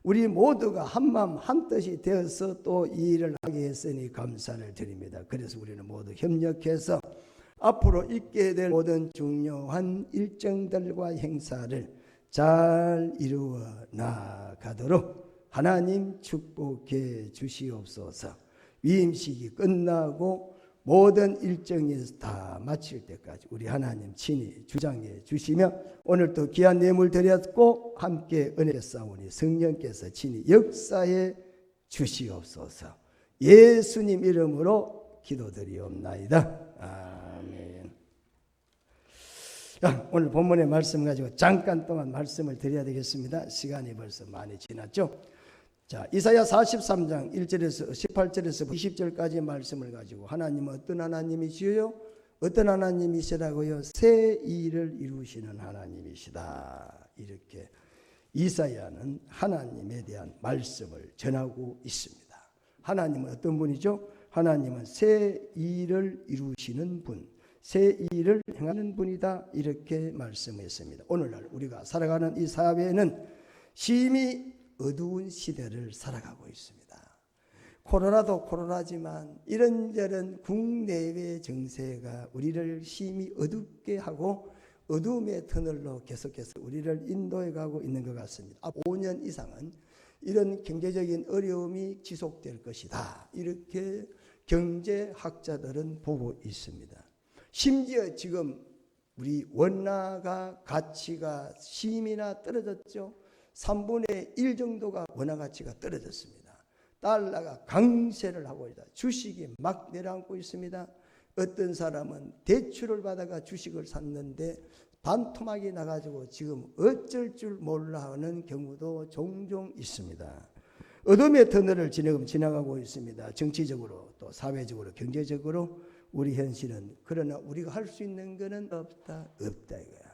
우리 모두가 한마음 한뜻이 되어서 또 이 일을 하게 했으니 감사를 드립니다. 그래서 우리는 모두 협력해서 앞으로 있게 될 모든 중요한 일정들과 행사를 잘 이루어 나가도록 하나님 축복해 주시옵소서. 위임식이 끝나고 모든 일정이 다 마칠 때까지 우리 하나님 친히 주장해 주시며 오늘도 귀한 예물 드렸고 함께 은혜 싸우니 성령께서 친히 역사해 주시옵소서. 예수님 이름으로 기도드리옵나이다. 아멘. 자, 오늘 본문의 말씀 가지고 잠깐 동안 말씀을 드려야 되겠습니다. 시간이 벌써 많이 지났죠. 자, 이사야 43장 1절에서 18절에서 20절까지의 말씀을 가지고 하나님은 어떤 하나님이시요? 어떤 하나님이시라고요? 새 일을 이루시는 하나님이시다. 이렇게 이사야는 하나님에 대한 말씀을 전하고 있습니다. 하나님은 어떤 분이죠? 하나님은 새 일을 이루시는 분, 새 일을 행하는 분이다. 이렇게 말씀했습니다. 오늘날 우리가 살아가는 이 사회는 심히 어두운 시대를 살아가고 있습니다. 코로나도 코로나지만 이런저런 국내외 정세가 우리를 심히 어둡게 하고 어둠의 터널로 계속해서 우리를 인도해 가고 있는 것 같습니다. 앞 5년 이상은 이런 경제적인 어려움이 지속될 것이다. 이렇게 경제학자들은 보고 있습니다. 심지어 지금 우리 원화가 가치가 심히나 떨어졌죠. 3분의 1 정도가 원화 가치가 떨어졌습니다. 달러가 강세를 하고 있다. 주식이 막 내려앉고 있습니다. 어떤 사람은 대출을 받아가 주식을 샀는데 반토막이 나가지고 지금 어쩔 줄 몰라 하는 경우도 종종 있습니다. 어둠의 터널을 지나가고 있습니다. 정치적으로 또 사회적으로 경제적으로 우리 현실은. 그러나 우리가 할 수 있는 것은 없다 이거야.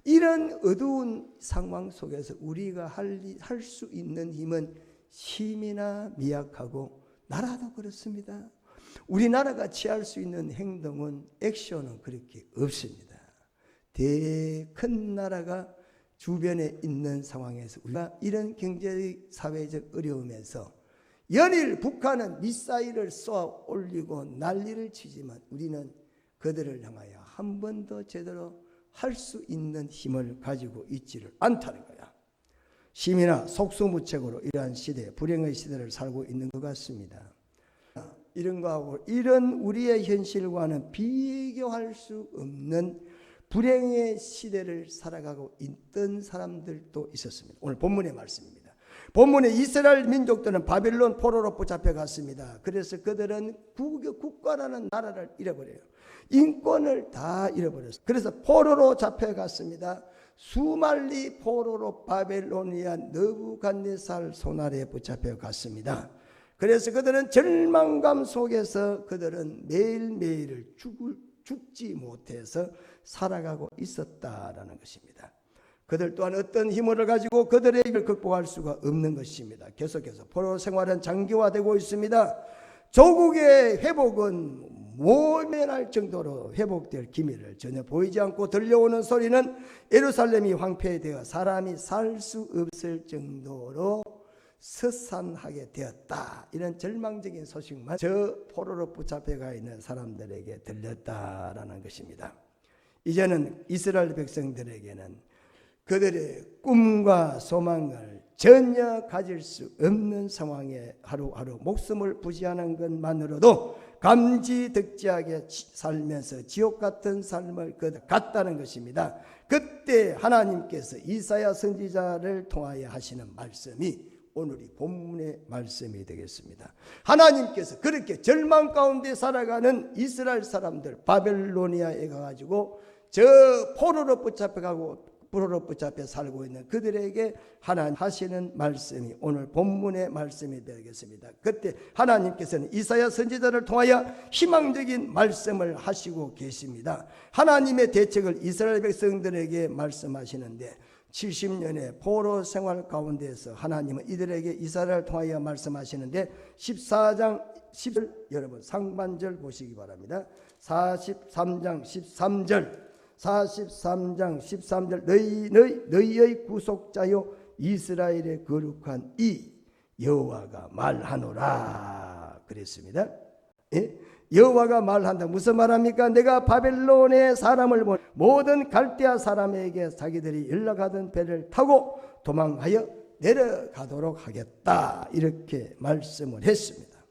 이런 어두운 상황 속에서 우리가 할 수 있는 힘은 힘이나 미약하고 나라도 그렇습니다. 우리나라가 취할 수 있는 행동은 액션은 그렇게 없습니다. 큰 나라가 주변에 있는 상황에서 우리가 이런 경제 사회적 어려움에서 연일 북한은 미사일을 쏘아 올리고 난리를 치지만 우리는 그들을 향하여 한 번도 제대로 할 수 있는 힘을 가지고 있지를 않다는 거야. 심이나 속수무책으로 이러한 시대, 불행의 시대를 살고 있는 것 같습니다. 이런 거하고 이런 우리의 현실과는 비교할 수 없는 불행의 시대를 살아가고 있던 사람들도 있었습니다. 오늘 본문의 말씀입니다. 본문에 이스라엘 민족들은 바빌론 포로로 붙잡혀갔습니다. 그래서 그들은 국가라는 나라를 잃어버려요. 인권을 다 잃어버렸어요. 그래서 포로로 잡혀갔습니다. 수말리 포로로 바벨로니아 느부갓네살 손아래에 붙잡혀 갔습니다. 그래서 그들은 절망감 속에서 그들은 매일매일을 죽지 못해서 살아가고 있었다라는 것입니다. 그들 또한 어떤 힘을 가지고 그들의 일을 극복할 수가 없는 것입니다. 계속해서 포로 생활은 장기화되고 있습니다. 조국의 회복은 모면할 정도로 회복될 기미를 전혀 보이지 않고 들려오는 소리는 예루살렘이 황폐되어 사람이 살 수 없을 정도로 서산하게 되었다. 이런 절망적인 소식만 저 포로로 붙잡혀가 있는 사람들에게 들렸다라는 것입니다. 이제는 이스라엘 백성들에게는 그들의 꿈과 소망을 전혀 가질 수 없는 상황에 하루하루 목숨을 부지하는 것만으로도 감지덕지하게 살면서 지옥 같은 삶을 갔다는 것입니다. 그때 하나님께서 이사야 선지자를 통하여 하시는 말씀이 오늘 이 본문의 말씀이 되겠습니다. 하나님께서 그렇게 절망 가운데 살아가는 이스라엘 사람들 바벨로니아에 가가지고 저 포로로 붙잡혀 살고 있는 그들에게 하나님 하시는 말씀이 오늘 본문의 말씀이 되겠습니다. 그때 하나님께서는 이사야 선지자를 통하여 희망적인 말씀을 하시고 계십니다. 하나님의 대책을 이스라엘 백성들에게 말씀하시는데 70년의 포로 생활 가운데에서 하나님은 이들에게 이사야를 통하여 말씀하시는데 14장 10절 여러분 상반절 보시기 바랍니다. 43장 13절 너희의 구속자요 이스라엘의 거룩한 이 여호와가 말하노라 그랬습니다. 예? 여호와가 말한다. 무슨 말합니까? 내가 바벨론의 사람을 보내 모든 갈대아 사람에게 자기들이 연락하던 배를 타고 도망하여 내려가도록 하겠다. 이렇게 말씀을 했습니다.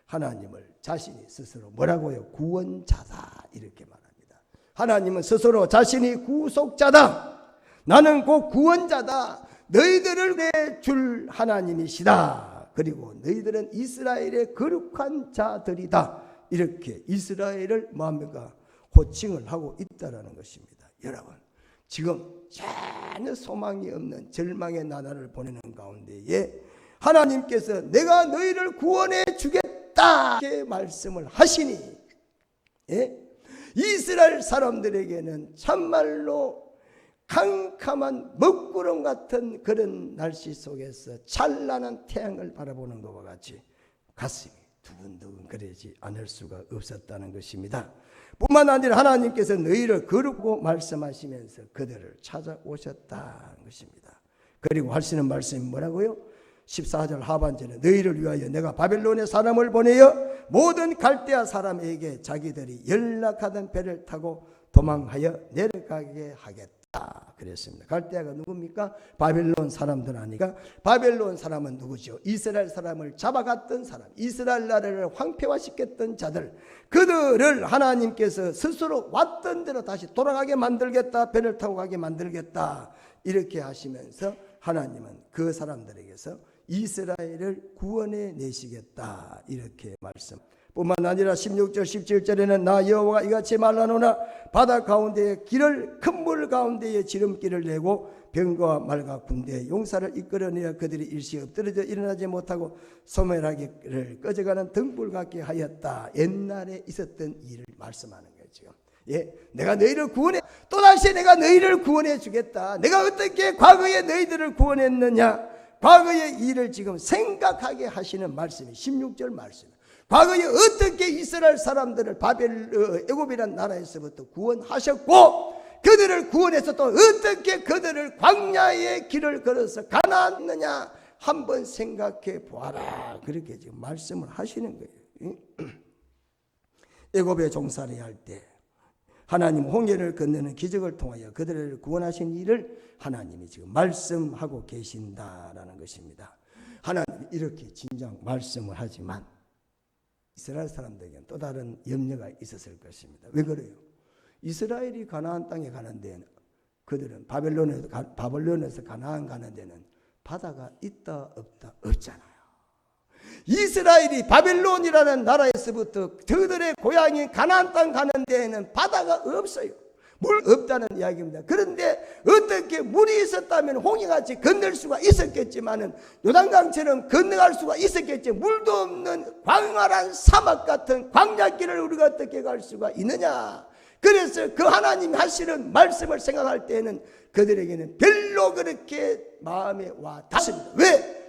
하나님을 자신이 스스로 뭐라고요? 구원자다. 이렇게 말합니다. 하나님은 스스로 자신이 구속자다. 나는 곧 구원자다. 너희들을 내줄 하나님이시다. 그리고 너희들은 이스라엘의 거룩한 자들이다. 이렇게 이스라엘을 뭡니까? 호칭을 하고 있다라는 것입니다. 여러분, 지금 전혀 소망이 없는 절망의 나날을 보내는 가운데에 하나님께서 내가 너희를 구원해 주겠다 이렇게 말씀을 하시니 이스라엘 사람들에게는 참말로 캄캄한 먹구름 같은 그런 날씨 속에서 찬란한 태양을 바라보는 것과 같이 가슴이 두근두근 거리지 않을 수가 없었다는 것입니다. 뿐만 아니라 하나님께서 너희를 거룩고 말씀하시면서 그들을 찾아오셨다는 것입니다. 그리고 하시는 말씀이 뭐라고요? 14절 하반절에 너희를 위하여 내가 바벨론의 사람을 보내어 모든 갈대아 사람에게 자기들이 연락하던 배를 타고 도망하여 내려가게 하겠다 그랬습니다. 갈대아가 누굽니까? 바벨론 사람들 아니까? 바벨론 사람은 누구죠? 이스라엘 사람을 잡아갔던 사람, 이스라엘 나라를 황폐화시켰던 자들, 그들을 하나님께서 스스로 왔던 대로 다시 돌아가게 만들겠다, 배를 타고 가게 만들겠다 이렇게 하시면서 하나님은 그 사람들에게서 이스라엘을 구원해 내시겠다 이렇게 말씀. 뿐만 아니라 16절 17절에는 나 여호와가 이같이 말하노라 바다 가운데에 길을 큰 물 가운데에 지름길을 내고 병거와 말과 군대의 용사를 이끌어내어 그들이 일시 엎드러져 일어나지 못하고 소멸하기를 꺼져가는 등불 같게 하였다. 옛날에 있었던 일을 말씀하는 거죠. 내가 너희를 구원해 또다시 내가 너희를 구원해 주겠다. 내가 어떻게 과거에 너희들을 구원했느냐, 과거의 일을 지금 생각하게 하시는 말씀이 16절 말씀. 과거에 어떻게 이스라엘 사람들을 애굽이라는 나라에서부터 구원하셨고 그들을 구원해서 또 어떻게 그들을 광야의 길을 걸어서 가나안느냐 한번 생각해 보아라. 그렇게 지금 말씀을 하시는 거예요. 애굽에 종살이 할 때 하나님 홍해를 건너는 기적을 통하여 그들을 구원하신 일을 하나님이 지금 말씀하고 계신다라는 것입니다. 하나님이 이렇게 진작 말씀을 하지만 이스라엘 사람들에게는 또 다른 염려가 있었을 것입니다. 왜 그래요? 이스라엘이 가나안 땅에 가는 데는 그들은 바벨론에서 가나안 가는 데는 바다가 있다 없다 없잖아요. 이스라엘이 바벨론이라는 나라에서부터 그들의 고향인 가나안 땅 가는 데에는 바다가 없어요. 물 없다는 이야기입니다. 그런데 어떻게 물이 있었다면 홍해같이 건널 수가 있었겠지만은 요단강처럼 건너갈 수가 있었겠지. 물도 없는 광활한 사막 같은 광야길을 우리가 어떻게 갈 수가 있느냐. 그래서 그 하나님이 하시는 말씀을 생각할 때에는 그들에게는 별로 그렇게 마음에 와 닿습니다.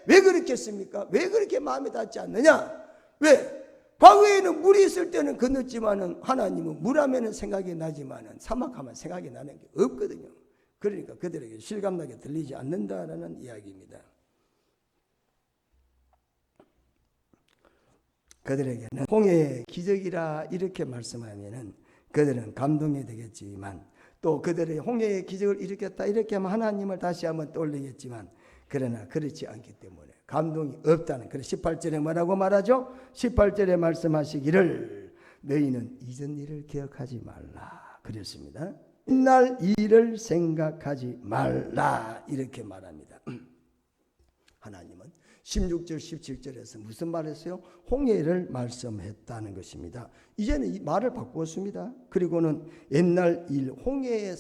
왜 그렇겠습니까? 왜 그렇게 마음에 닿지 않느냐? 왜? 과거에는 물이 있을 때는 건넜지만은 하나님은 물하면은 생각이 나지만은 사막하면 생각이 나는 게 없거든요. 그러니까 그들에게 실감나게 들리지 않는다라는 이야기입니다. 그들에게는 홍해의 기적이라 이렇게 말씀하면은 그들은 감동이 되겠지만 또 그들의 홍해의 기적을 일으켰다 이렇게 하면 하나님을 다시 한번 떠올리겠지만 그러나 그렇지 않기 때문에 감동이 없다는. 그래서 18절에 뭐라고 말하죠? 18절에 말씀하시기를 너희는 이전 일을 기억하지 말라 그랬습니다. 옛날 일을 생각하지 말라 이렇게 말합니다. 하나님은 16절 17절에서 무슨 말했어요? 홍해를 말씀했다는 것입니다. 이제는 이 말을 바꾸었습니다. 그리고는 옛날 일 홍해의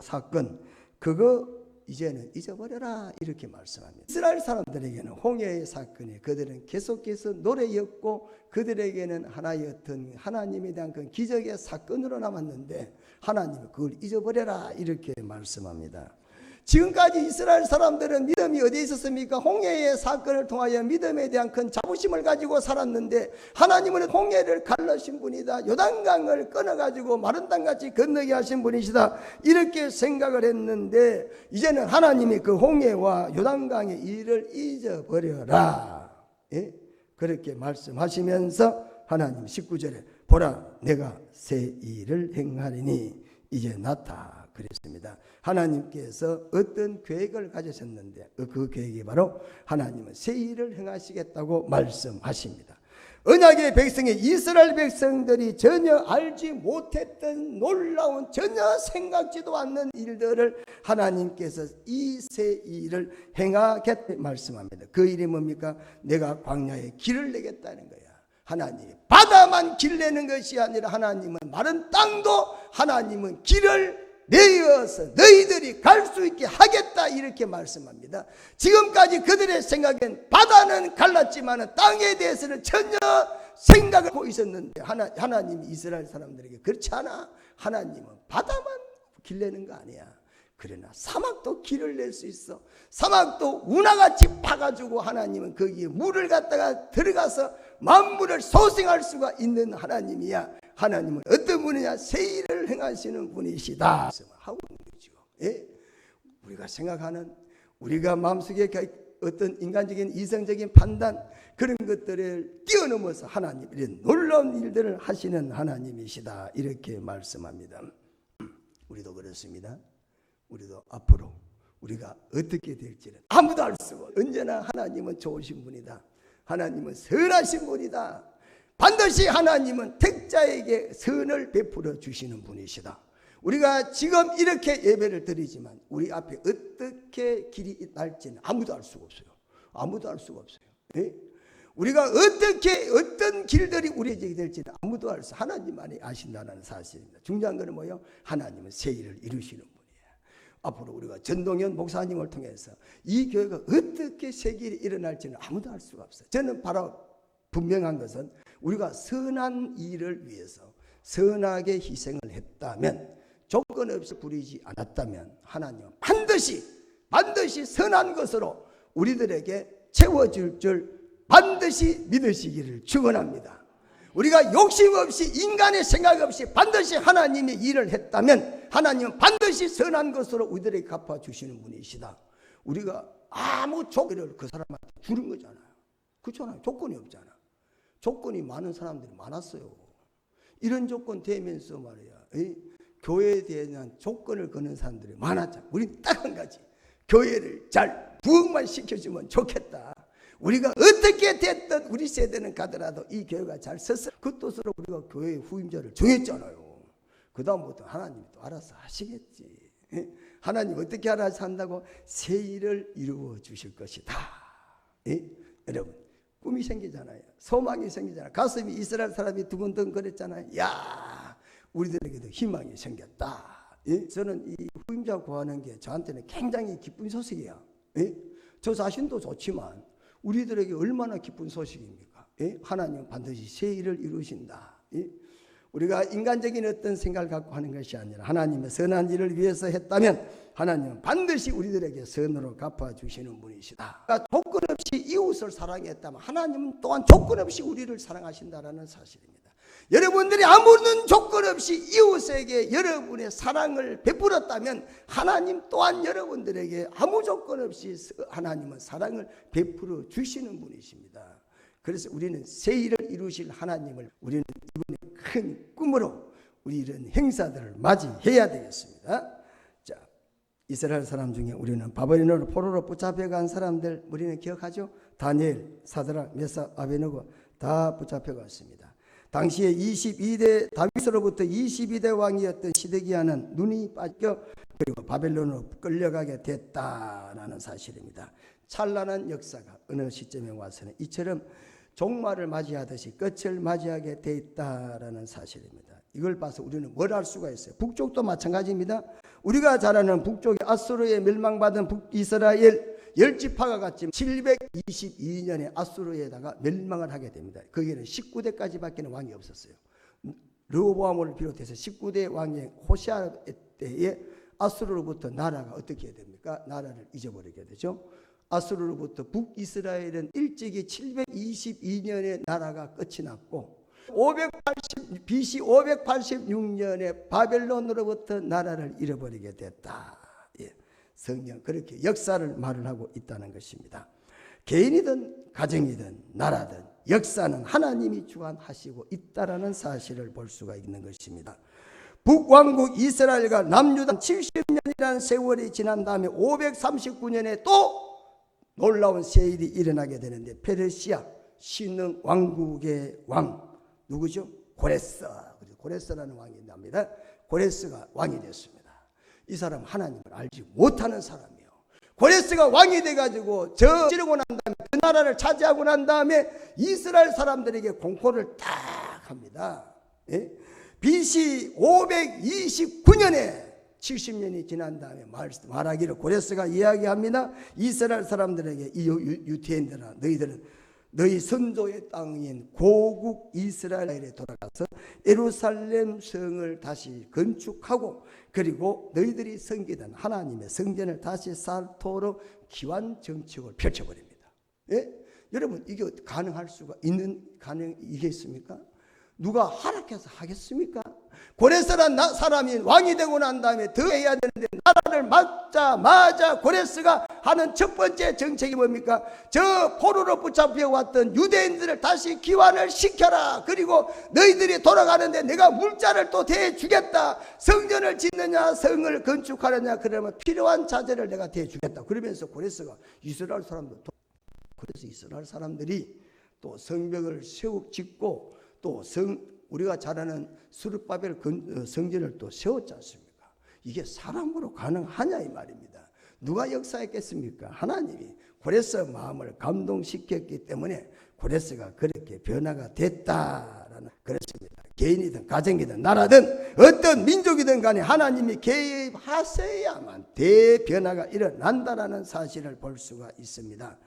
사건 그거 이제는 잊어버려라 이렇게 말씀합니다. 이스라엘 사람들에게는 홍해의 사건이 그들은 계속해서 노래였고 그들에게는 하나의 어떤 하나님에 대한 그 기적의 사건으로 남았는데 하나님은 그걸 잊어버려라 이렇게 말씀합니다. 지금까지 이스라엘 사람들은 믿음이 어디에 있었습니까? 홍해의 사건을 통하여 믿음에 대한 큰 자부심을 가지고 살았는데 하나님은 홍해를 갈라신 분이다. 요단강을 끊어가지고 마른 땅같이 건너게 하신 분이시다. 이렇게 생각을 했는데 이제는 하나님이 그 홍해와 요단강의 일을 잊어버려라. 예? 그렇게 말씀하시면서 하나님 19절에 보라 내가 새 일을 행하리니 이제 나타 그랬습니다. 하나님께서 어떤 계획을 가지셨는데 그 계획이 바로 하나님은 새 일을 행하시겠다고 말씀하십니다. 언약의 백성이 이스라엘 백성들이 전혀 알지 못했던 놀라운 전혀 생각지도 않는 일들을 하나님께서 이 새 일을 행하겠다 말씀합니다. 그 일이 뭡니까? 내가 광야에 길을 내겠다는 거야. 하나님이 바다만 길 내는 것이 아니라 하나님은 마른 땅도 하나님은 길을 내어서 너희들이 갈 수 있게 하겠다 이렇게 말씀합니다. 지금까지 그들의 생각엔 바다는 갈랐지만 땅에 대해서는 전혀 생각을 하고 있었는데 하나님이 이스라엘 사람들에게 그렇지 않아. 하나님은 바다만 길 내는 거 아니야. 그러나 사막도 길을 낼 수 있어. 사막도 운하같이 파가지고 하나님은 거기에 물을 갖다가 들어가서 만물을 소생할 수가 있는 하나님이야. 하나님은 어떤 분이냐? 새 일을 행하시는 분이시다 하고 있는 거죠. 예? 우리가 생각하는 우리가 마음속에 어떤 인간적인 이성적인 판단 그런 것들을 뛰어넘어서 하나님 이런 놀라운 일들을 하시는 하나님이시다 이렇게 말씀합니다. 우리도 그렇습니다. 우리도 앞으로 우리가 어떻게 될지는 아무도 알 수가 없어요. 언제나 하나님은 좋으신 분이다. 하나님은 선하신 분이다. 반드시 하나님은 택자에게 선을 베풀어 주시는 분이시다. 우리가 지금 이렇게 예배를 드리지만 우리 앞에 어떻게 길이 날지는 아무도 알 수가 없어요. 아무도 알 수가 없어요. 네? 우리가 어떻게 어떤 길들이 우리에게 될지는 아무도 알 수 하나님만이 아신다는 사실입니다. 중요한 것은 뭐예요? 하나님은 새 일을 이루시는 분이에요. 앞으로 우리가 전동현 목사님을 통해서 이 교회가 어떻게 새 길이 일어날지는 아무도 알 수가 없어요. 저는 바로 분명한 것은 우리가 선한 일을 위해서 선하게 희생을 했다면 조건 없이 부리지 않았다면 하나님은 반드시 선한 것으로 우리들에게 채워줄 줄 반드시 믿으시기를 축원합니다. 우리가 욕심 없이 인간의 생각 없이 반드시 하나님의 일을 했다면 하나님은 반드시 선한 것으로 우리들에게 갚아주시는 분이시다. 우리가 아무 조건을 그 사람한테 주는 거잖아요. 그렇잖아요. 조건이 없잖아. 조건이 많은 사람들이 많았어요. 이런 조건 되면서 말이야. 교회에 대한 조건을 거는 사람들이 많았잖아. 우리 딱 한 가지. 교회를 잘 부흥만 시켜주면 좋겠다. 우리가 어떻게 됐든 우리 세대는 가더라도 이 교회가 잘 섰어. 그 뜻으로 우리가 교회의 후임자를 정했잖아요. 그 다음부터 하나님이 또 알아서 하시겠지. 하나님 어떻게 알아서 한다고? 새 일을 이루어 주실 것이다. 여러분 꿈이 생기잖아요. 소망이 생기잖아요. 가슴이 이스라엘 사람이 두근두근 거렸잖아요. 야, 우리들에게도 희망이 생겼다. 예? 저는 이 후임자 구하는 게 저한테는 굉장히 기쁜 소식이야. 예? 저 자신도 좋지만 우리들에게 얼마나 기쁜 소식입니까? 예? 하나님은 반드시 새 일을 이루신다. 예? 우리가 인간적인 어떤 생각을 갖고 하는 것이 아니라 하나님의 선한 일을 위해서 했다면 하나님은 반드시 우리들에게 선으로 갚아주시는 분이시다. 그러니까 조건 없이 이웃을 사랑했다면 하나님은 또한 조건 없이 우리를 사랑하신다는 사실입니다. 여러분들이 아무런 조건 없이 이웃에게 여러분의 사랑을 베풀었다면 하나님 또한 여러분들에게 아무 조건 없이 하나님은 사랑을 베풀어 주시는 분이십니다. 그래서 우리는 새 일을 이루실 하나님을 우리는 이번에 큰 꿈으로 우리 이런 행사들을 맞이해야 되겠습니다. 자, 이스라엘 사람 중에 우리는 바벨론으로 포로로 붙잡혀간 사람들 우리는 기억하죠? 다니엘, 사드락, 메삭, 아베느고 다 붙잡혀갔습니다. 당시에 22대 다윗으로부터 22대 왕이었던 시드기야는 눈이 빠져 그리고 바벨론으로 끌려가게 됐다라는 사실입니다. 찬란한 역사가 어느 시점에 와서는 이처럼 종말을 맞이하듯이 끝을 맞이하게 돼 있다라는 사실입니다. 이걸 봐서 우리는 뭘 알 수가 있어요? 북쪽도 마찬가지입니다. 우리가 잘 아는 북쪽이 아수르에 멸망받은 북이스라엘 10지파가 같지만 722년에 아수르에다가 멸망을 하게 됩니다. 거기에는 19대까지밖에 왕이 없었어요. 르호보암을 비롯해서 19대 왕의 호시아 때에 아수르로부터 나라가 어떻게 됩니까? 나라를 잊어버리게 되죠. 아수르로부터 북이스라엘은 일찍이 722년에 나라가 끝이 났고 BC 586년에 바벨론으로부터 나라를 잃어버리게 됐다. 예, 성경 그렇게 역사를 말을 하고 있다는 것입니다. 개인이든 가정이든 나라든 역사는 하나님이 주관하시고 있다라는 사실을 볼 수가 있는 것입니다. 북왕국 이스라엘과 남유다 70년이라는 세월이 지난 다음에 539년에 또 놀라운 새 일이 일어나게 되는데 페르시아 신흥 왕국의 왕 누구죠? 고레스. 고레스라는 왕이 납니다. 고레스가 왕이 됐습니다. 이 사람 하나님을 알지 못하는 사람이에요. 고레스가 왕이 돼가지고 찌르고 난 다음에 그 나라를 차지하고 난 다음에 이스라엘 사람들에게 공포를 딱 합니다. 예? BC 529년에 70년이 지난 다음에 말하기를 고레스가 이야기합니다. 이스라엘 사람들에게 이 유태인들아 너희들은 너희 선조의 땅인 고국 이스라엘에 돌아가서 예루살렘 성을 다시 건축하고 그리고 너희들이 섬기던 하나님의 성전을 다시 쌓도록 기완 정책을 펼쳐버립니다. 예? 여러분 이게 가능할 수가 있는 이겠습니까? 누가 허락해서 하겠습니까? 고레스란 사람이 왕이 되고 난 다음에 더 해야 되는데 나라를 맞자마자 고레스가 하는 첫 번째 정책이 뭡니까? 저 포로로 붙잡혀 왔던 유대인들을 다시 귀환을 시켜라. 그리고 너희들이 돌아가는데 내가 물자를 또 대주겠다. 성전을 짓느냐 성을 건축하느냐 그러면 필요한 자재를 내가 대주겠다. 그러면서 고레스가 이스라엘 사람들 그래서 이스라엘 사람들이 또 성벽을 짓고 또 우리가 잘 아는 스룹바벨 성전을 또 세웠지 않습니까? 이게 사람으로 가능하냐 이 말입니다. 누가 역사했겠습니까? 하나님이 고레스 마음을 감동시켰기 때문에 고레스가 그렇게 변화가 됐다라는 그렇습니다. 개인이든 가정이든 나라든 어떤 민족이든 간에 하나님이 개입하셔야만 대변화가 일어난다라는 사실을 볼 수가 있습니다.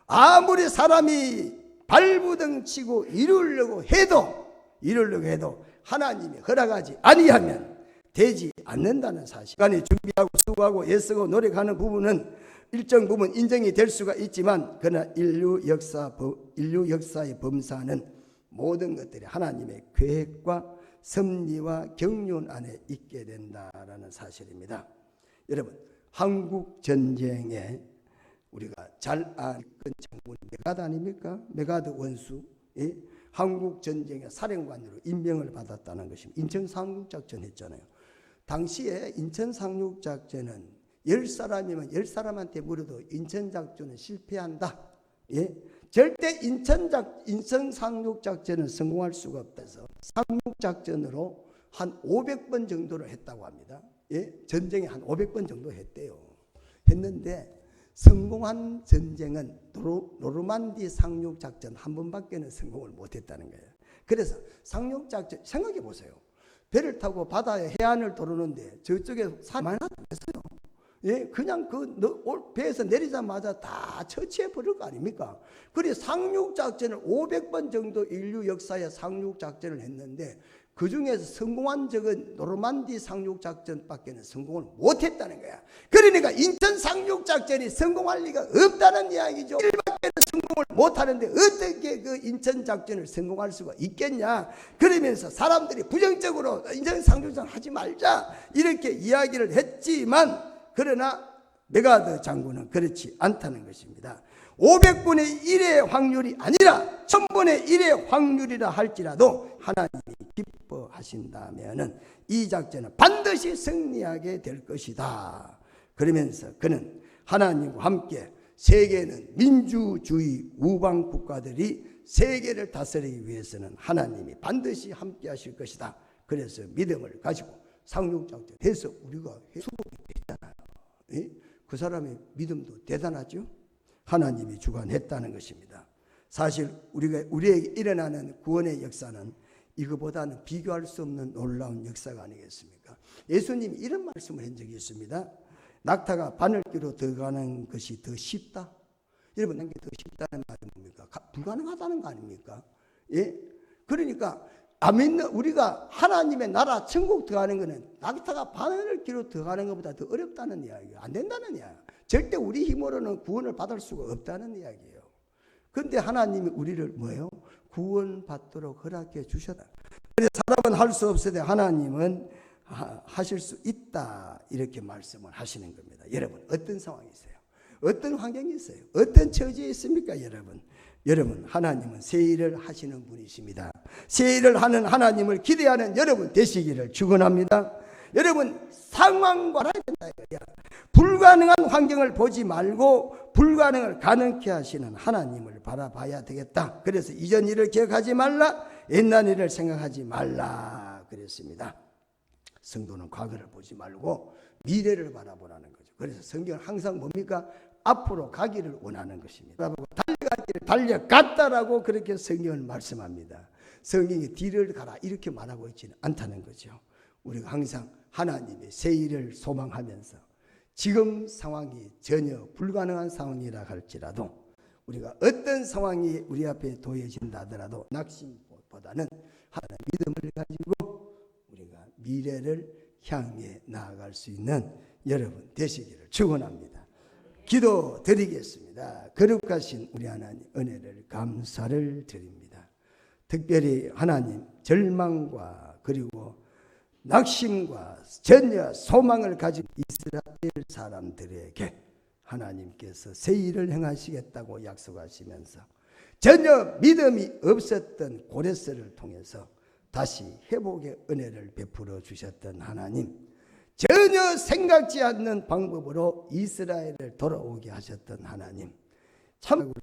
아무리 사람이 발부둥치고 이루려고 해도 하나님이 허락하지 아니하면 되지 않는다는 사실. 간에 준비하고 수고하고 애쓰고 노력하는 부분은 일정 부분 인정이 될 수가 있지만 그러나 인류 역사의 범사는 모든 것들이 하나님의 계획과 섭리와 경륜 안에 있게 된다라는 사실입니다. 여러분 한국 전쟁에 우리가 잘 아는 장군이 메가드 아닙니까? 메가드 원수. 예? 한국 전쟁의 사령관으로 임명을 받았다는 것입니다. 인천 상륙작전 했잖아요. 당시에 인천 상륙작전은 10사람이면 10사람한테 물어도 인천 작전은 실패한다. 예? 절대 인천 상륙작전은 성공할 수가 없다서 상륙작전으로 한 500번 정도를 했다고 합니다. 예? 전쟁에 한 500번 정도 했대요. 했는데 성공한 전쟁은 노르만디 상륙작전 한 번밖에는 성공을 못했다는 거예요. 그래서 상륙작전 생각해 보세요. 배를 타고 바다에 해안을 도르는데 저쪽에 산이 많이 났어요. 예, 그냥 배에서 내리자마자 다 처치해 버릴 거 아닙니까? 그래 상륙작전을 500번 정도 인류 역사에 상륙작전을 했는데 그 중에서 성공한 적은 노르만디 상륙작전밖에는 성공을 못했다는 거야. 그러니까 인천 상륙작전이 성공할 리가 없다는 이야기죠. 일밖에는 성공을 못하는데 어떻게 그 인천 작전을 성공할 수가 있겠냐. 그러면서 사람들이 부정적으로 인천 상륙작전 하지 말자 이렇게 이야기를 했지만, 그러나 메가드 장군은 그렇지 않다는 것입니다. 500분의 1의 확률이 아니라 1000분의 1의 확률이라 할지라도 하나님이 기뻐하신다면 이 작전은 반드시 승리하게 될 것이다. 그러면서 그는 하나님과 함께 세계는 민주주의 우방 국가들이 세계를 다스리기 위해서는 하나님이 반드시 함께 하실 것이다. 그래서 믿음을 가지고 상륙작전 해서 우리가 수복이 됐잖아요. 그 사람의 믿음도 대단하죠. 하나님이 주관했다는 것입니다. 사실 우리에게 일어나는 구원의 역사는 이거보다는 비교할 수 없는 놀라운 역사가 아니겠습니까? 예수님이 이런 말씀을 한 적이 있습니다. 낙타가 바늘귀로 들어가는 것이 더 쉽다. 여러분, 그게 더 쉽다는 말이 뭡니까? 불가능하다는 거 아닙니까? 예? 그러니까 안 믿는 우리가 하나님의 나라 천국 들어가는 것은 낙타가 바늘귀로 들어가는 것보다 더 어렵다는 이야기예요. 안 된다는 이야기예요. 절대 우리 힘으로는 구원을 받을 수가 없다는 이야기예요. 그런데 하나님이 우리를 뭐예요? 구원받도록 허락해 주셨다. 그래서 사람은 할 수 없으되 하나님은 하실 수 있다. 이렇게 말씀을 하시는 겁니다. 여러분, 어떤 상황이 있어요? 어떤 환경이 있어요? 어떤 처지에 있습니까, 여러분? 여러분, 하나님은 새 일을 하시는 분이십니다. 새 일을 하는 하나님을 기대하는 여러분 되시기를 축원합니다. 여러분, 상황과 알아야 된다 이거야. 불가능한 환경을 보지 말고 불가능을 가능케 하시는 하나님을 바라봐야 되겠다. 그래서 이전 일을 기억하지 말라, 옛날 일을 생각하지 말라 그랬습니다. 성도는 과거를 보지 말고 미래를 바라보라는 거죠. 그래서 성경은 항상 뭡니까? 앞으로 가기를 원하는 것입니다. 달려갈 길을 달려갔다라고 그렇게 성경을 말씀합니다. 성경이 뒤를 가라 이렇게 말하고 있지는 않다는 거죠. 우리가 항상 하나님의 새 일을 소망하면서 지금 상황이 전혀 불가능한 상황이라 할지라도 우리가 어떤 상황이 우리 앞에 놓여진다 하더라도 낙심보다는 하나님의 믿음을 가지고 우리가 미래를 향해 나아갈 수 있는 여러분 되시기를 축원합니다. 기도 드리겠습니다. 거룩하신 우리 하나님 은혜를 감사를 드립니다. 특별히 하나님 절망과 그리고 낙심과 전혀 소망을 가진 이스라엘 사람들에게 하나님께서 새 일을 행하시겠다고 약속하시면서 전혀 믿음이 없었던 고레스를 통해서 다시 회복의 은혜를 베풀어 주셨던 하나님, 전혀 생각지 않는 방법으로 이스라엘을 돌아오게 하셨던 하나님, 참으로서는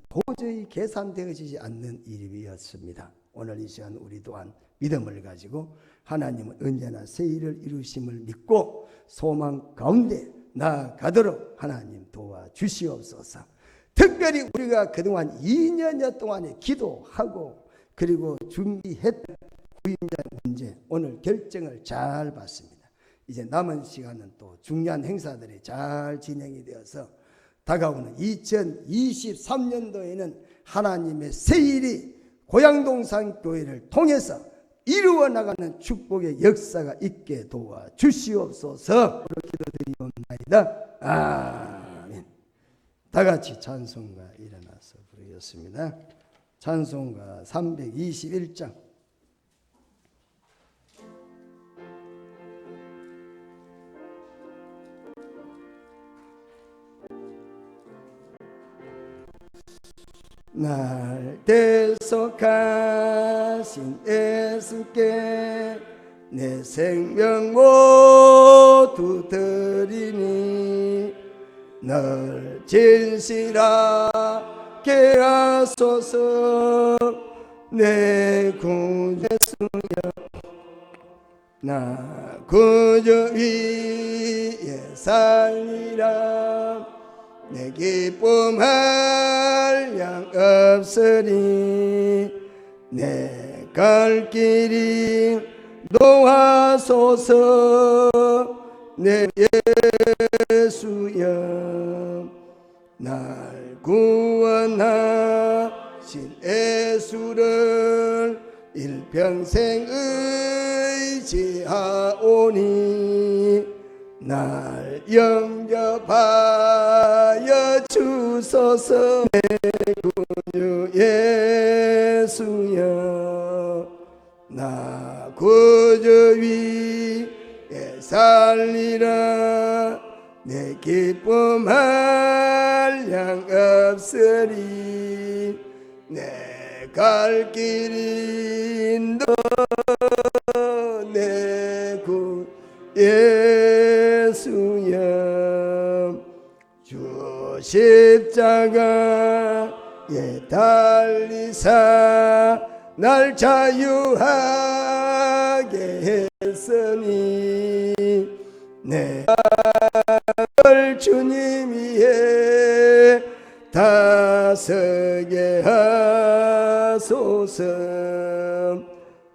도저히 계산되어지지 않는 일이었습니다. 오늘 이 시간 우리 또한 믿음을 가지고 하나님은 언제나 새 일을 이루심을 믿고 소망 가운데 나아가도록 하나님 도와주시옵소서. 특별히 우리가 그동안 2년여 동안에 기도하고 그리고 준비했던 구임자 문제 오늘 결정을 잘 받습니다. 이제 남은 시간은 또 중요한 행사들이 잘 진행이 되어서 다가오는 2023년도에는 하나님의 새 일이 고양동산 교회를 통해서 이루어 나가는 축복의 역사가 있게 도와주시옵소서. 기도드리옵나이다. 아멘. 다 같이 찬송가 일어나서 부르겠습니다. 찬송가 321장. 날 대속하신 예수께 내 생명 모두 드리니 널 진실하게 하소서. 내 구주여 나 그저 위에 살리라. 내 기쁨 한량 없으니 내 갈 길이 도와소서. 내 예수여, 날 구원하신 예수를 일평생 의지하오니 날 영접하여 주소서. 내 구주 예수여, 나 구주 위에 살리라. 내 기쁨 한량 없으리. 내 갈 길인 내 구 예수여, 주 십자가에 달리사 날 자유하게 했으니 내 마음을 주님 위에 다서게 하소서.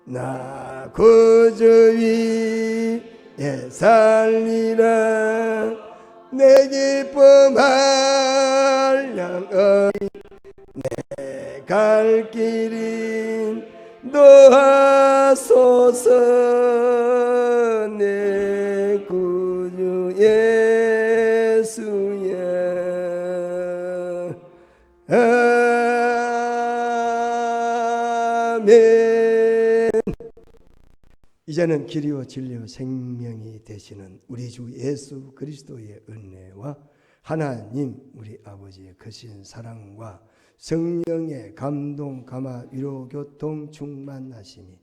나 구주 위에 살리라. 내 기쁨 한량 내 갈 길인 도하소서. 내 구주 예수여. 아멘. 이제는 길이요 진리요 생명이 되시는 우리 주 예수 그리스도의 은혜와 하나님 우리 아버지의 크신 사랑과 성령의 감동, 감화, 위로, 교통, 충만하심이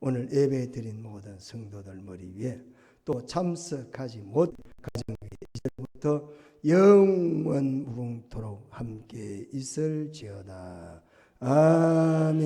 오늘 예배 드린 모든 성도들 머리 위에 또 참석하지 못 가정 위에 이제부터 영원 무궁토록 함께 있을지어다. 아멘.